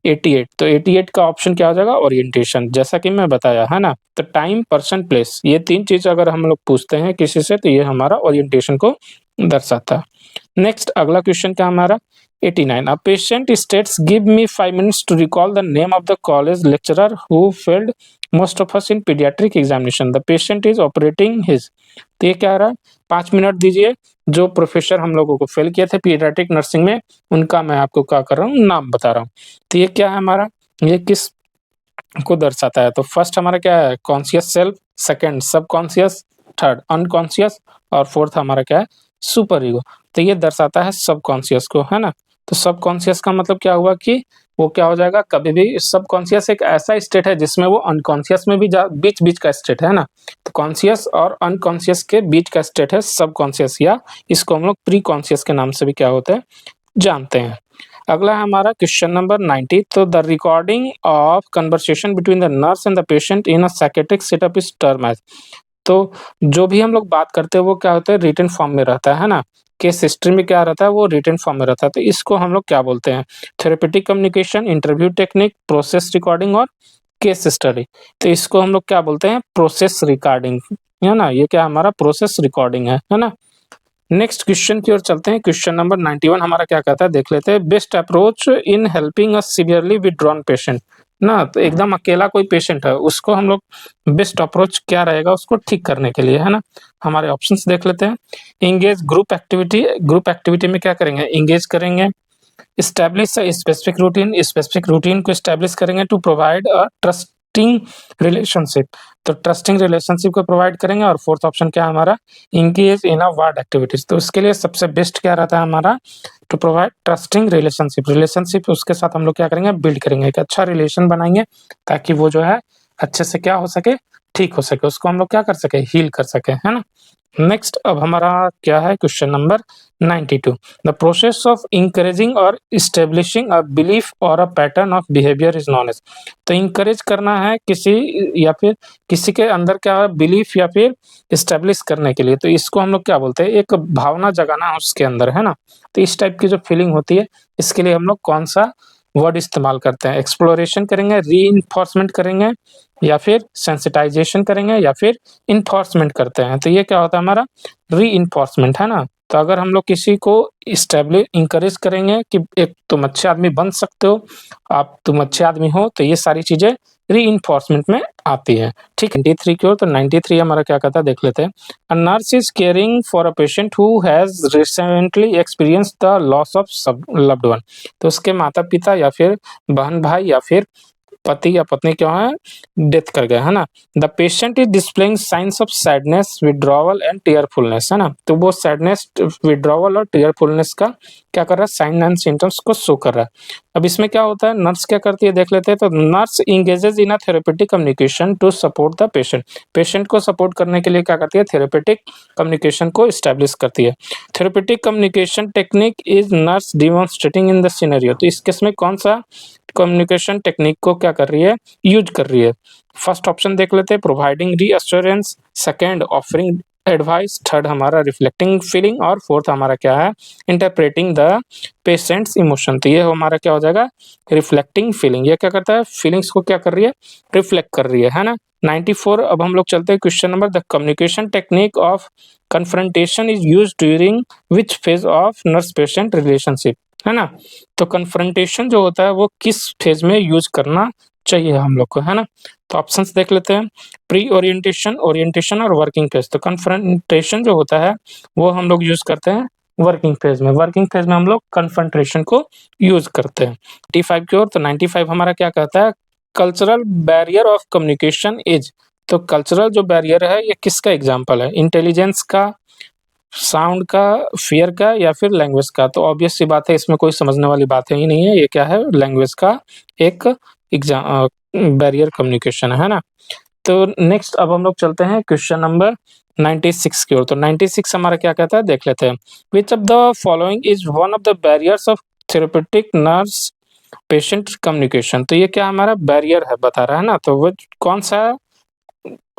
88, तो 88 का ऑप्शन क्या हो जाएगा, ओरिएंटेशन, जैसा कि मैं बताया, है ना? तो टाइम, पर्सन, प्लेस, ये 3 चीज़ अगर हम लोग पूछते हैं किसी से, तो ये हमारा ओरिएंटेशन को दर्शाता है। नेक्स्ट अगला क्वेश्चन क्या हमारा 89, a patient states give me 5 minutes to recall the name of the college lecturer who failed most of us in paediatric examination, the patient is operating his. तो ये क्या आ रहा है, 5 मिनट दीजिए, जो प्रोफेसर हम लोगों को फेल किए थे पीडियाट्रिक नर्सिंग में, उनका मैं आपको क्या कर रहा हूँ, नाम बता रहा हूँ। तो ये क्या है हमारा, ये किस को दर्शाता है, तो फर्स्ट हमारा क्या है, conscious self, second subconscious, third unconscious और फोर्थ हमारा क्या है, सुपर ईगो। तो ये दर्शाता है सबकॉन्शियस को, है ना? तो सबकॉन्शियस का मतलब क्या हुआ कि वो क्या हो जाएगा, कभी भी सबकॉन्शियस एक ऐसा स्टेट है जिसमें वो अनकॉन्शियस में भी बीच बीच का स्टेट है ना, तो कॉन्शियस और अनकॉन्शियस के बीच का स्टेट है सबकॉन्शियस, या इसको हम लोग प्री कॉन्शियस के नाम से भी क्या होता है, जानते हैं। अगला है हमारा क्वेश्चन नंबर 90, तो the recording of conversation between the nurse and the patient in a psychiatric setup is term as. तो जो भी हम लोग बात करते हैं वो क्या होता है, रिटन फॉर्म में रहता है ना, केस हिस्ट्री में क्या रहता है, वो रिटन फॉर्म में रहता है। तो इसको हम लोग क्या बोलते हैं, therapeutic communication, interview technique, process recording और केस स्टडी। तो इसको हम लोग क्या बोलते हैं, प्रोसेस रिकॉर्डिंग, है ना? ये क्या हमारा प्रोसेस रिकॉर्डिंग है ना? नेक्स्ट क्वेश्चन की ओर चलते हैं। क्वेश्चन नंबर 91 हमारा क्या कहता है, देख लेते हैं। Best approach in helping a severely withdrawn patient ना, तो एकदम अकेला कोई पेशेंट है, उसको हम लोग बेस्ट अप्रोच क्या रहेगा उसको ठीक करने के लिए, है ना? हमारे ऑप्शंस देख लेते हैं। Engage group activity, group activity में क्या करेंगे, इंगेज करेंगे। Establish a specific routine, specific routine को एस्टैब्लिश करेंगे to provide a trusting relationship, तो ट्रस्टिंग रिलेशनशिप को प्रोवाइड करेंगे। और फोर्थ ऑप्शन क्या है हमारा, engage in a ward activities, तो उसके लिए सबसे बेस्ट क्या रहता है हमारा, to provide trusting relationship, relationship उसके साथ हम लोग क्या करेंगे, बिल्ड करेंगे, एक अच्छा रिलेशन बनाएंगे, ताकि वो जो है अच्छे से क्या हो सके, ठीक हो सके, उसको हम लोग क्या कर सके, हील कर सके, है ना? नेक्स्ट अब हमारा क्या है, question number 92, the process of encouraging और इस्टेब्लिशिंग अ बिलीफ और a pattern of behaviour is known as. तो इंकरेज करना है किसी, या फिर किसी के अंदर क्या बिलीफ या फिर इस्टेब्लिश करने के लिए, तो इसको हम लोग क्या बोलते हैं, एक भावना जगाना उसके अंदर, है ना? तो इस टाइप की जो फीलिंग होती है, इसके लिए हम लोग कौन सा वर्ड इस्तेमाल करते हैं, एक्सप्लोरेशन करेंगे, री करेंगे, या फिर सेंसिटाइजेशन करेंगे, या फिर इन्फोर्समेंट करते हैं। तो ये क्या होता है हमारा, री, है ना? तो अगर हम लोग किसी को स्टेब्लिश इंकरेज करेंगे कि एक तुम अच्छे आदमी बन सकते हो, आप तुम अच्छे आदमी हो, तो ये सारी चीजें री में आती है, ठीक है? 93 की ओर, तो 93 हमारा क्या कहता है, देख लेते हैं। A nurse is caring for a patient who has recently experienced the loss of loved one, तो उसके माता पिता या फिर बहन भाई या फिर पति या पत्नी क्या है, डेथ कर गया, है ना? The patient is displaying signs of sadness, withdrawal and tearfulness, है ना? तो वो सैडनेस, विड्रॉवल और टीयरफुलनेस का क्या कर रहा है, साइन एंड सिम्टम्स को शो कर रहा है। अब इसमें क्या होता है, नर्स क्या करती है, देख लेते हैं। तो nurse engages in a therapeutic communication to support the patient, patient को सपोर्ट करने के लिए क्या करती है, थेरेपेटिक कम्युनिकेशन को स्टैब्लिश करती है। Therapeutic communication technique is nurse demonstrating in the scenario, तो इस केस में कौन सा कम्युनिकेशन टेक्निक को क्या कर रही है, यूज कर रही है? फर्स्ट ऑप्शन देख लेते हैं, providing reassurance, second offering advice, third हमारा रिफ्लेक्टिंग फीलिंग, और फोर्थ हमारा क्या है, इंटरप्रेटिंग द पेशेंट्स इमोशन। तो ये हमारा क्या हो जाएगा, रिफ्लेक्टिंग फीलिंग। ये क्या करता है, फीलिंग्स को क्या कर रही है, रिफ्लेक्ट कर रही है ना? 94 अब हम लोग चलते हैं question number, the communication technique of confrontation is use during which phase of nurse patient relationship, है ना? तो कन्फ्रंटेशन जो होता है वो किस फेज में यूज करना चाहिए हम लोग को, है ना? तो ऑप्शंस देख लेते हैं। प्री ओरिएंटेशन, ओरिएंटेशन और वर्किंग फेज। तो कन्फ्रंटेशन जो होता है वो हम लोग यूज करते हैं वर्किंग फेज में, वर्किंग फेज में हम लोग कन्फ्रंटेशन को यूज करते हैं। 95 की ओर, तो 95 हमारा क्या कहता है, cultural barrier of communication is. तो कल्चरल जो बैरियर है ये किसका एग्जाम्पल है, इंटेलिजेंस का, साउंड का, फियर का या फिर लैंग्वेज का? तो ऑब्वियस सी बात है, इसमें कोई समझने वाली बात ही नहीं है। ये क्या है? लैंग्वेज का एक बैरियर कम्युनिकेशन है ना। तो नेक्स्ट अब हम लोग चलते हैं क्वेश्चन नंबर 96 की ओर। तो 96 हमारा क्या कहता है, देख लेते हैं। Which of the following is one of the barriers of therapeutic nurse patient communication? तो ये क्या हमारा बैरियर है बता रहा है ना। तो वो कौन सा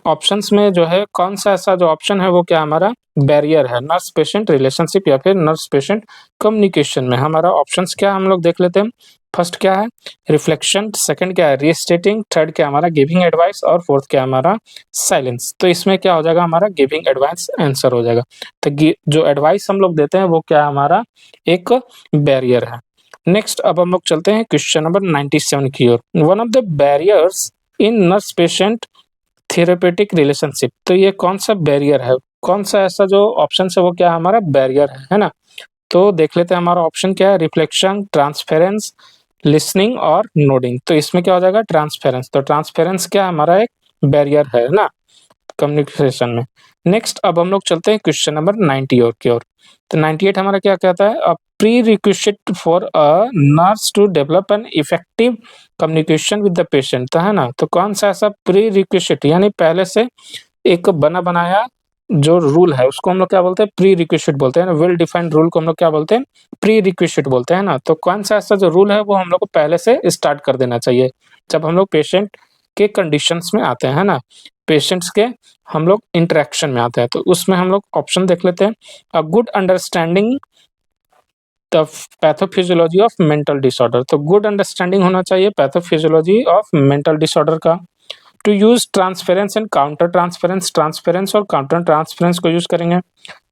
ऑप्शंस में जो है, कौन सा ऐसा जो ऑप्शन है वो क्या हमारा बैरियर है नर्स पेशेंट रिलेशनशिप या फिर नर्स पेशेंट कम्युनिकेशन में? हमारा ऑप्शंस क्या हम लोग देख लेते हैं। फर्स्ट क्या है, रिफ्लेक्शन। सेकंड क्या है, रीस्टेटिंग। थर्ड क्या हमारा, गिविंग एडवाइस। और फोर्थ क्या हमारा, साइलेंस। तो इसमें क्या हो जाएगा, हमारा गिविंग एडवाइस आंसर हो जाएगा। तो जो एडवाइस हम लोग देते हैं वो क्या हमारा एक बैरियर है। नेक्स्ट अब हम लोग चलते हैं क्वेश्चन नंबर 97 की ओर। One of the barriers in nurse patient therapeutic relationship. तो ये कौन सा बैरियर है, कौन सा ऐसा जो ऑप्शन है वो क्या हमारा बैरियर है ना। तो देख लेते हैं हमारा ऑप्शन क्या है, रिफ्लेक्शन, ट्रांसफेरेंस, लिसनिंग और नोडिंग। तो इसमें क्या हो जाएगा, ट्रांसफेरेंस। तो ट्रांसफेरेंस क्या हमारा एक बैरियर है ना कम्युनिकेशन में। नेक्स्ट अब हम लोग चलते हैं क्वेश्चन नंबर 90 और की ओर। तो 98 हमारा क्या कहता है, a prerequisite for a nurse to develop an effective communication with the patient. तो है ना, तो कौन सा ऐसा प्री रिक्विजिट यानी पहले से एक बना बनाया जो रूल है उसको हम लोग क्या बोलते हैं, प्री रिक्विजिट बोलते हैं ना। वेल डिफाइंड रूल को हम लोग क्या बोलते हैं, प्री रिक्विजिट बोलते हैं ना। तो कौन सा ऐसा जो रूल है वो हम लोग को पहले से स्टार्ट कर देना चाहिए जब हम लोग पेशेंट के कंडीशंस में आते हैं ना, पेशेंट्स के हम लोग इंटरेक्शन में आते हैं। तो उसमें हम लोग ऑप्शन देख लेते हैं। A good understanding the pathophysiology of mental disorder. तो गुड अंडरस्टैंडिंग होना चाहिए पैथोफिजियोलॉजी ऑफ मेंटल डिसऑर्डर का। To use transference and counter transference, transference और काउंटर ट्रांसफेरेंस को यूज करेंगे।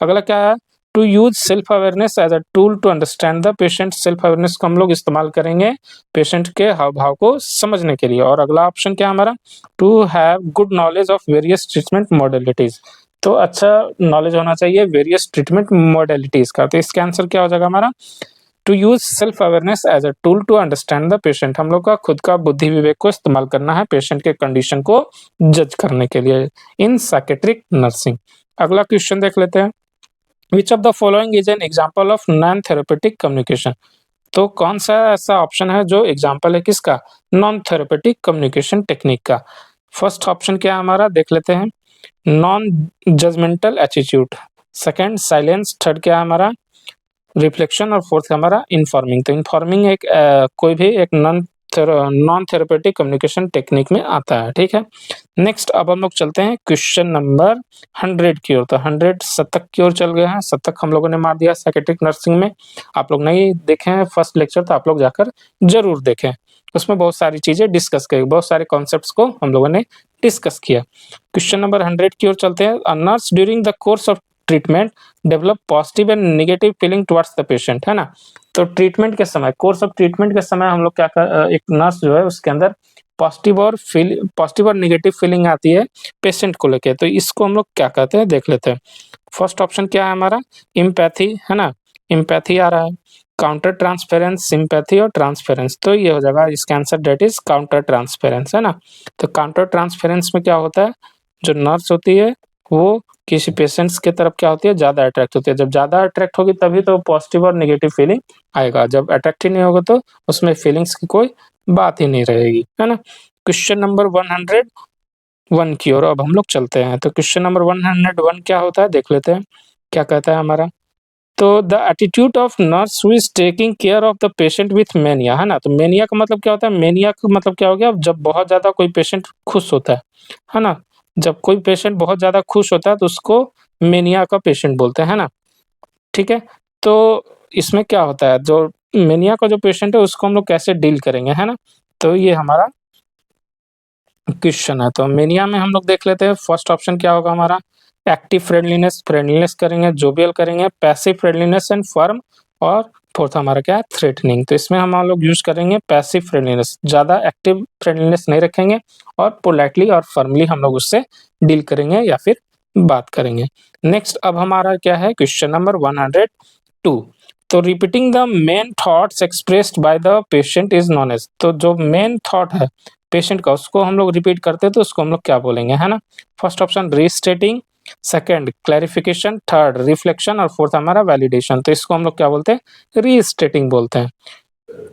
अगला क्या है, to use self awareness as a tool to understand the patient. Self awareness को हम लोग इस्तेमाल करेंगे पेशेंट के हाव भाव को समझने के लिए। और अगला ऑप्शन क्या हमारा, to have good knowledge of various treatment modalities. तो अच्छा नॉलेज होना चाहिए वेरियस ट्रीटमेंट मॉडलिटीज का। तो इसका आंसर क्या हो जाएगा हमारा, to use self awareness as a tool to understand the patient. हम लोग का खुद का बुद्धि विवेक को इस्तेमाल करना है पेशेंट के कंडीशन को जज करने के लिए इन साइकेट्रिक नर्सिंग। अगला क्वेश्चन देख लेते हैं। Which of the following is an example of non therapeutic communication? तो कौन सा ऐसा ऑप्शन है जो एग्जांपल है किसका, नॉन थेरेपेटिक कम्युनिकेशन टेक्निक का? फर्स्ट ऑप्शन क्या है हमारा, देख लेते हैं। Non judgemental attitude. Second silence. Third क्या है हमारा, रिफ्लेक्शन। और फोर्थ हमारा इन्फॉर्मिंग। तो इन्फॉर्मिंग एक कोई भी एक नॉन थेरेपेटिक कम्युनिकेशन टेक्निक में आता है, ठीक है। नेक्स्ट अब हम लोग चलते हैं क्वेश्चन नंबर 100 की ओर। तो 100 शतक की ओर चल गए हैं, शतक हम लोगों ने मार दिया साइकेट्रिक नर्सिंग में। आप लोग नहीं देखे हैं फर्स्ट लेक्चर तो आप लोग जाकर जरूर देखें, उसमें बहुत सारी चीजें डिस्कस करी, बहुत सारे कॉन्सेप्ट्स को हम लोगों ने डिस्कस किया। क्वेश्चन नंबर 100 की ओर चलते हैं। A nurse during the course of treatment develop positive and negative feeling towards the patient, है ना। तो ट्रीटमेंट के समय, कोर्स ऑफ ट्रीटमेंट के समय हम लोग क्या कर, एक नर्स जो है उसके अंदर पॉजिटिव और नेगेटिव फीलिंग आती है पेशेंट को लेके। तो इसको हम लोग क्या कहते हैं, देख लेते हैं। फर्स्ट ऑप्शन क्या है हमारा, इम्पैथी, है ना। इम्पैथी आ रहा है। काउंटर ट्रांसफेरेंस, सिंपैथी और ट्रांसफेरेंस। तो ये हो जाएगा इसका answer, that is counter transference, है ना। तो काउंटर ट्रांसफेरेंस में क्या होता है, जो नर्स होती है वो किसी पेशेंट्स की तरफ क्या होती है, ज्यादा अट्रैक्ट होती है। जब ज्यादा अट्रैक्ट होगी तभी तो पॉजिटिव और नेगेटिव फीलिंग आएगा। जब अट्रैक्ट ही नहीं होगा तो उसमें फीलिंग्स की कोई बात ही नहीं रहेगी, है ना। क्वेश्चन नंबर 101 की ओर अब हम लोग चलते हैं। तो क्वेश्चन नंबर 101 क्या होता है, देख लेते हैं क्या कहता है हमारा। तो the attitude of nurse who is taking care of the patient with mania, है ना। तो मेनिया का मतलब क्या होता है, मेनिया का मतलब क्या हो गया, जब बहुत ज्यादा कोई पेशेंट खुश होता है ना। जब कोई पेशेंट बहुत ज्यादा खुश होता है तो उसको मेनिया का पेशेंट बोलते हैं, है ना, ठीक है। तो इसमें क्या होता है, जो मेनिया का जो पेशेंट है उसको हम लोग कैसे डील करेंगे, है ना। तो ये हमारा क्वेश्चन है। तो मेनिया में हम लोग देख लेते हैं फर्स्ट ऑप्शन क्या होगा हमारा, एक्टिव फ्रेंडलीनेस, फ्रेंडलीनेस करेंगे, जोवियल करेंगे, पैसिव फ्रेंडलीनेस एंड फर्म। और फोर्थ हमारा क्या है, थ्रेटनिंग। तो इसमें हम लोग यूज करेंगे पैसिव फ्रेंडलीनेस, ज्यादा एक्टिव फ्रेंडलीनेस नहीं रखेंगे और पोलाइटली और फर्मली हम लोग उससे डील करेंगे या फिर बात करेंगे। नेक्स्ट अब हमारा क्या है, क्वेश्चन नंबर 102। तो repeating the main thoughts expressed by the patient is known as. तो जो मेन थॉट है पेशेंट का उसको हम लोग रिपीट करते हैं तो उसको हम लोग क्या बोलेंगे, है ना। First option restating, second clarification, third reflection और फोर्थ हमारा वैलिडेशन। तो इसको हम लोग क्या बोलते हैं, रीस्टेटिंग बोलते हैं।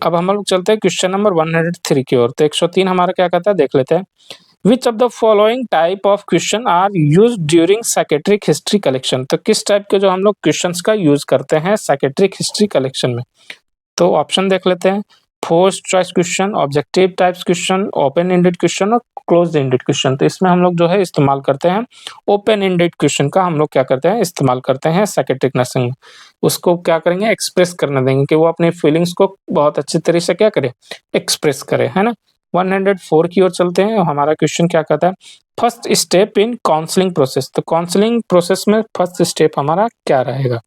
अब हम लोग चलते हैं क्वेश्चन नंबर 103 की ओर। तो 103 हमारा क्या कहता है देख लेते हैं। Which of the following type of question are use during psychiatric history collection. तो किस टाइप के जो हम लोग क्वेश्चंस का यूज करते हैं साइकेट्रिक हिस्ट्री कलेक्शन में। तो ऑप्शन देख लेते हैं। Forced choice question, objective types question, open ended question और क्लोज्ड एंडेड क्वेश्चन। तो इसमें हम लोग जो है इस्तेमाल करते हैं ओपन एंडेड क्वेश्चन का हम लोग क्या करते हैं इस्तेमाल करते हैं साइकेट्रिक नर्सिंग में। उसको क्या करेंगे एक्सप्रेस करने देंगे कि वो अपने फीलिंग्स को बहुत अच्छी तरह से क्या करे एक्सप्रेस करे, है ना। 104 की ओर चलते हैं। हमारा क्वेश्चन क्या कहता है, first step in counselling process. तो काउंसलिंग प्रोसेस में फर्स्ट स्टेप हमारा क्या रहेगा।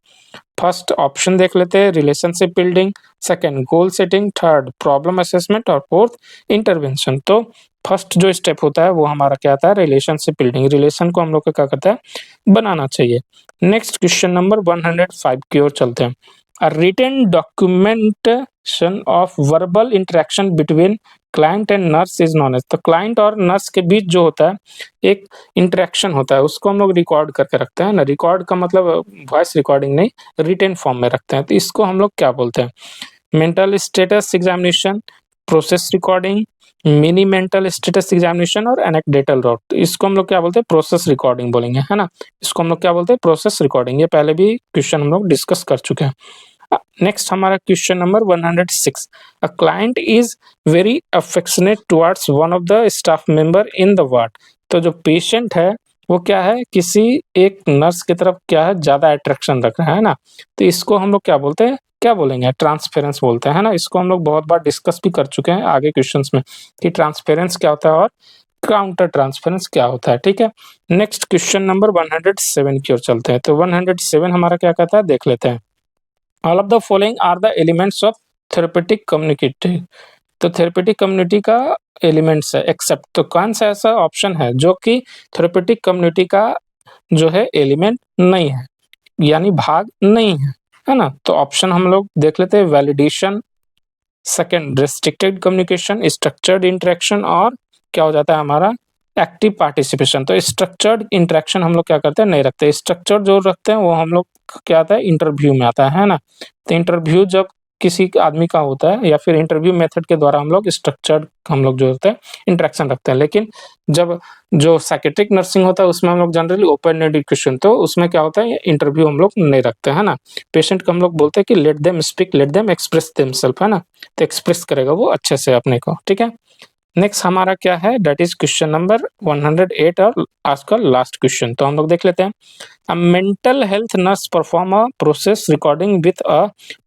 फर्स्ट ऑप्शन देख लेते हैं relationship building, second goal setting, third problem assessment और फोर्थ इंटरवेंशन। तो फर्स्ट जो स्टेप होता है वो हमारा क्या आता है रिलेशनशिप बिल्डिंग। रिलेशन को हम लोग को क्या करता है बनाना चाहिए। नेक्स्ट क्वेश्चन नंबर 105 की ओर चलते हैं। A written documentation of verbal interaction between client and nurse is known as. तो क्लाइंट और नर्स के बीच जो होता है एक इंटरेक्शन होता है उसको हम लोग रिकॉर्ड करके रखते हैं ना। रिकॉर्ड का मतलब वॉइस रिकॉर्डिंग नहीं, रिटेन फॉर्म में रखते हैं। तो इसको हम लोग क्या बोलते हैं, mental status examination, process recording, mini mental status examination और एनेक्डेटल नोट। तो इसको हम लोग क्या बोलते हैं प्रोसेस रिकॉर्डिंग बोलेंगे, है ना। इसको हम लोग क्या बोलते हैं प्रोसेस रिकॉर्डिंग। ये पहले भी क्वेश्चन हम लोग डिस्कस कर चुके हैं। नेक्स्ट हमारा question number 106। A client is very affectionate towards one of the staff member in the ward. तो जो पेशेंट है वो क्या है किसी एक नर्स की तरफ क्या है ज्यादा अट्रैक्शन रख रहा है ना। तो इसको हम लोग क्या बोलते हैं क्या बोलेंगे ट्रांसफेरेंस बोलते हैं ना। इसको हम लोग बहुत बार डिस्कस भी कर चुके हैं आगे क्वेश्चंस में कि ट्रांसफेरेंस क्या होता है और काउंटर ट्रांसफरेंस क्या होता है, ठीक है। नेक्स्ट क्वेश्चन नंबर 107 की ओर चलते हैं। तो 107 हमारा क्या कहता है देख लेते हैं। All of the following are the elements of therapeutic community. तो थेरेपेटिक कम्युनिटी का एलिमेंट्स है एक्सेप्ट। तो कौन सा ऐसा ऑप्शन है जो कि थेरेपेटिक कम्युनिटी का जो है एलिमेंट नहीं है यानी भाग नहीं है ना। तो ऑप्शन हम लोग देख लेते हैं validation, second restricted communication, structured interaction और क्या हो जाता है हमारा एक्टिव पार्टिसिपेशन। तो स्ट्रक्चर्ड इंटरेक्शन हम लोग क्या करते हैं नहीं रखते। स्ट्रक्चर जो रखते हैं वो हम लोग क्या आता है इंटरव्यू में आता है ना। तो इंटरव्यू जब किसी आदमी का होता है या फिर इंटरव्यू मेथड के द्वारा हम लोग स्ट्रक्चर्ड हम लोग जो होते हैं इंटरेक्शन रखते हैं। लेकिन जब जो साइकेट्रिक नर्सिंग होता है उसमें हम लोग जनरली ओपन एजुकेशन तो उसमें क्या होता है इंटरव्यू हम लोग नहीं रखते हैं ना। पेशेंट को हम लोग बोलते हैं कि let them speak, let them express themselves, है ना। तो एक्सप्रेस करेगा वो अच्छे से अपने को, ठीक है। नेक्स्ट हमारा क्या है दैट इज क्वेश्चन नंबर 108 और आज का लास्ट क्वेश्चन। तो हम लोग देख लेते हैं। A mental health nurse perform a process recording with a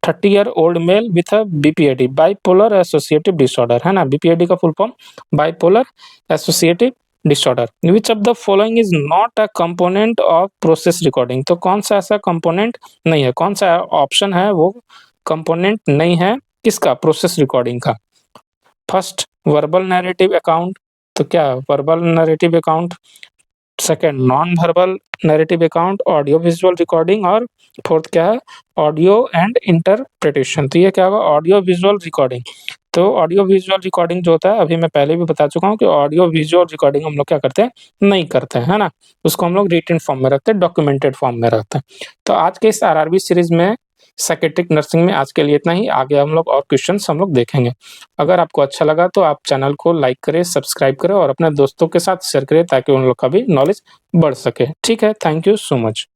30-year-old male with a BPAD bipolar associative disorder, है ना। बीपीएडी का full form bipolar associative disorder. Which of the following is not a component of process recording. तो कौन सा ऐसा component नहीं है, कौन सा ऑप्शन है वो कंपोनेंट नहीं है किसका प्रोसेस रिकॉर्डिंग का। First verbal narrative account. तो क्या verbal narrative account, second non verbal narrative account, audio visual recording और फोर्थ क्या है ऑडियो एंड इंटरप्रिटेशन। तो ये क्या होगा ऑडियो विजुअल रिकॉर्डिंग। तो ऑडियो विजुअल रिकॉर्डिंग जो होता है अभी मैं पहले भी बता चुका हूँ कि ऑडियो विजुअल रिकॉर्डिंग हम लोग क्या करते हैं नहीं करते हैं, है ना। उसको हम लोग रिटन फॉर्म में रखते हैं, डॉक्यूमेंटेड फॉर्म में रखते हैं। तो आज के इस आरआरबी सीरीज में साइकेट्रिक नर्सिंग में आज के लिए इतना ही। आगे हम लोग और क्वेश्चंस हम लोग देखेंगे। अगर आपको अच्छा लगा तो आप चैनल को लाइक करें, सब्सक्राइब करें और अपने दोस्तों के साथ शेयर करें ताकि उन लोग का भी नॉलेज बढ़ सके, ठीक है। Thank you so much.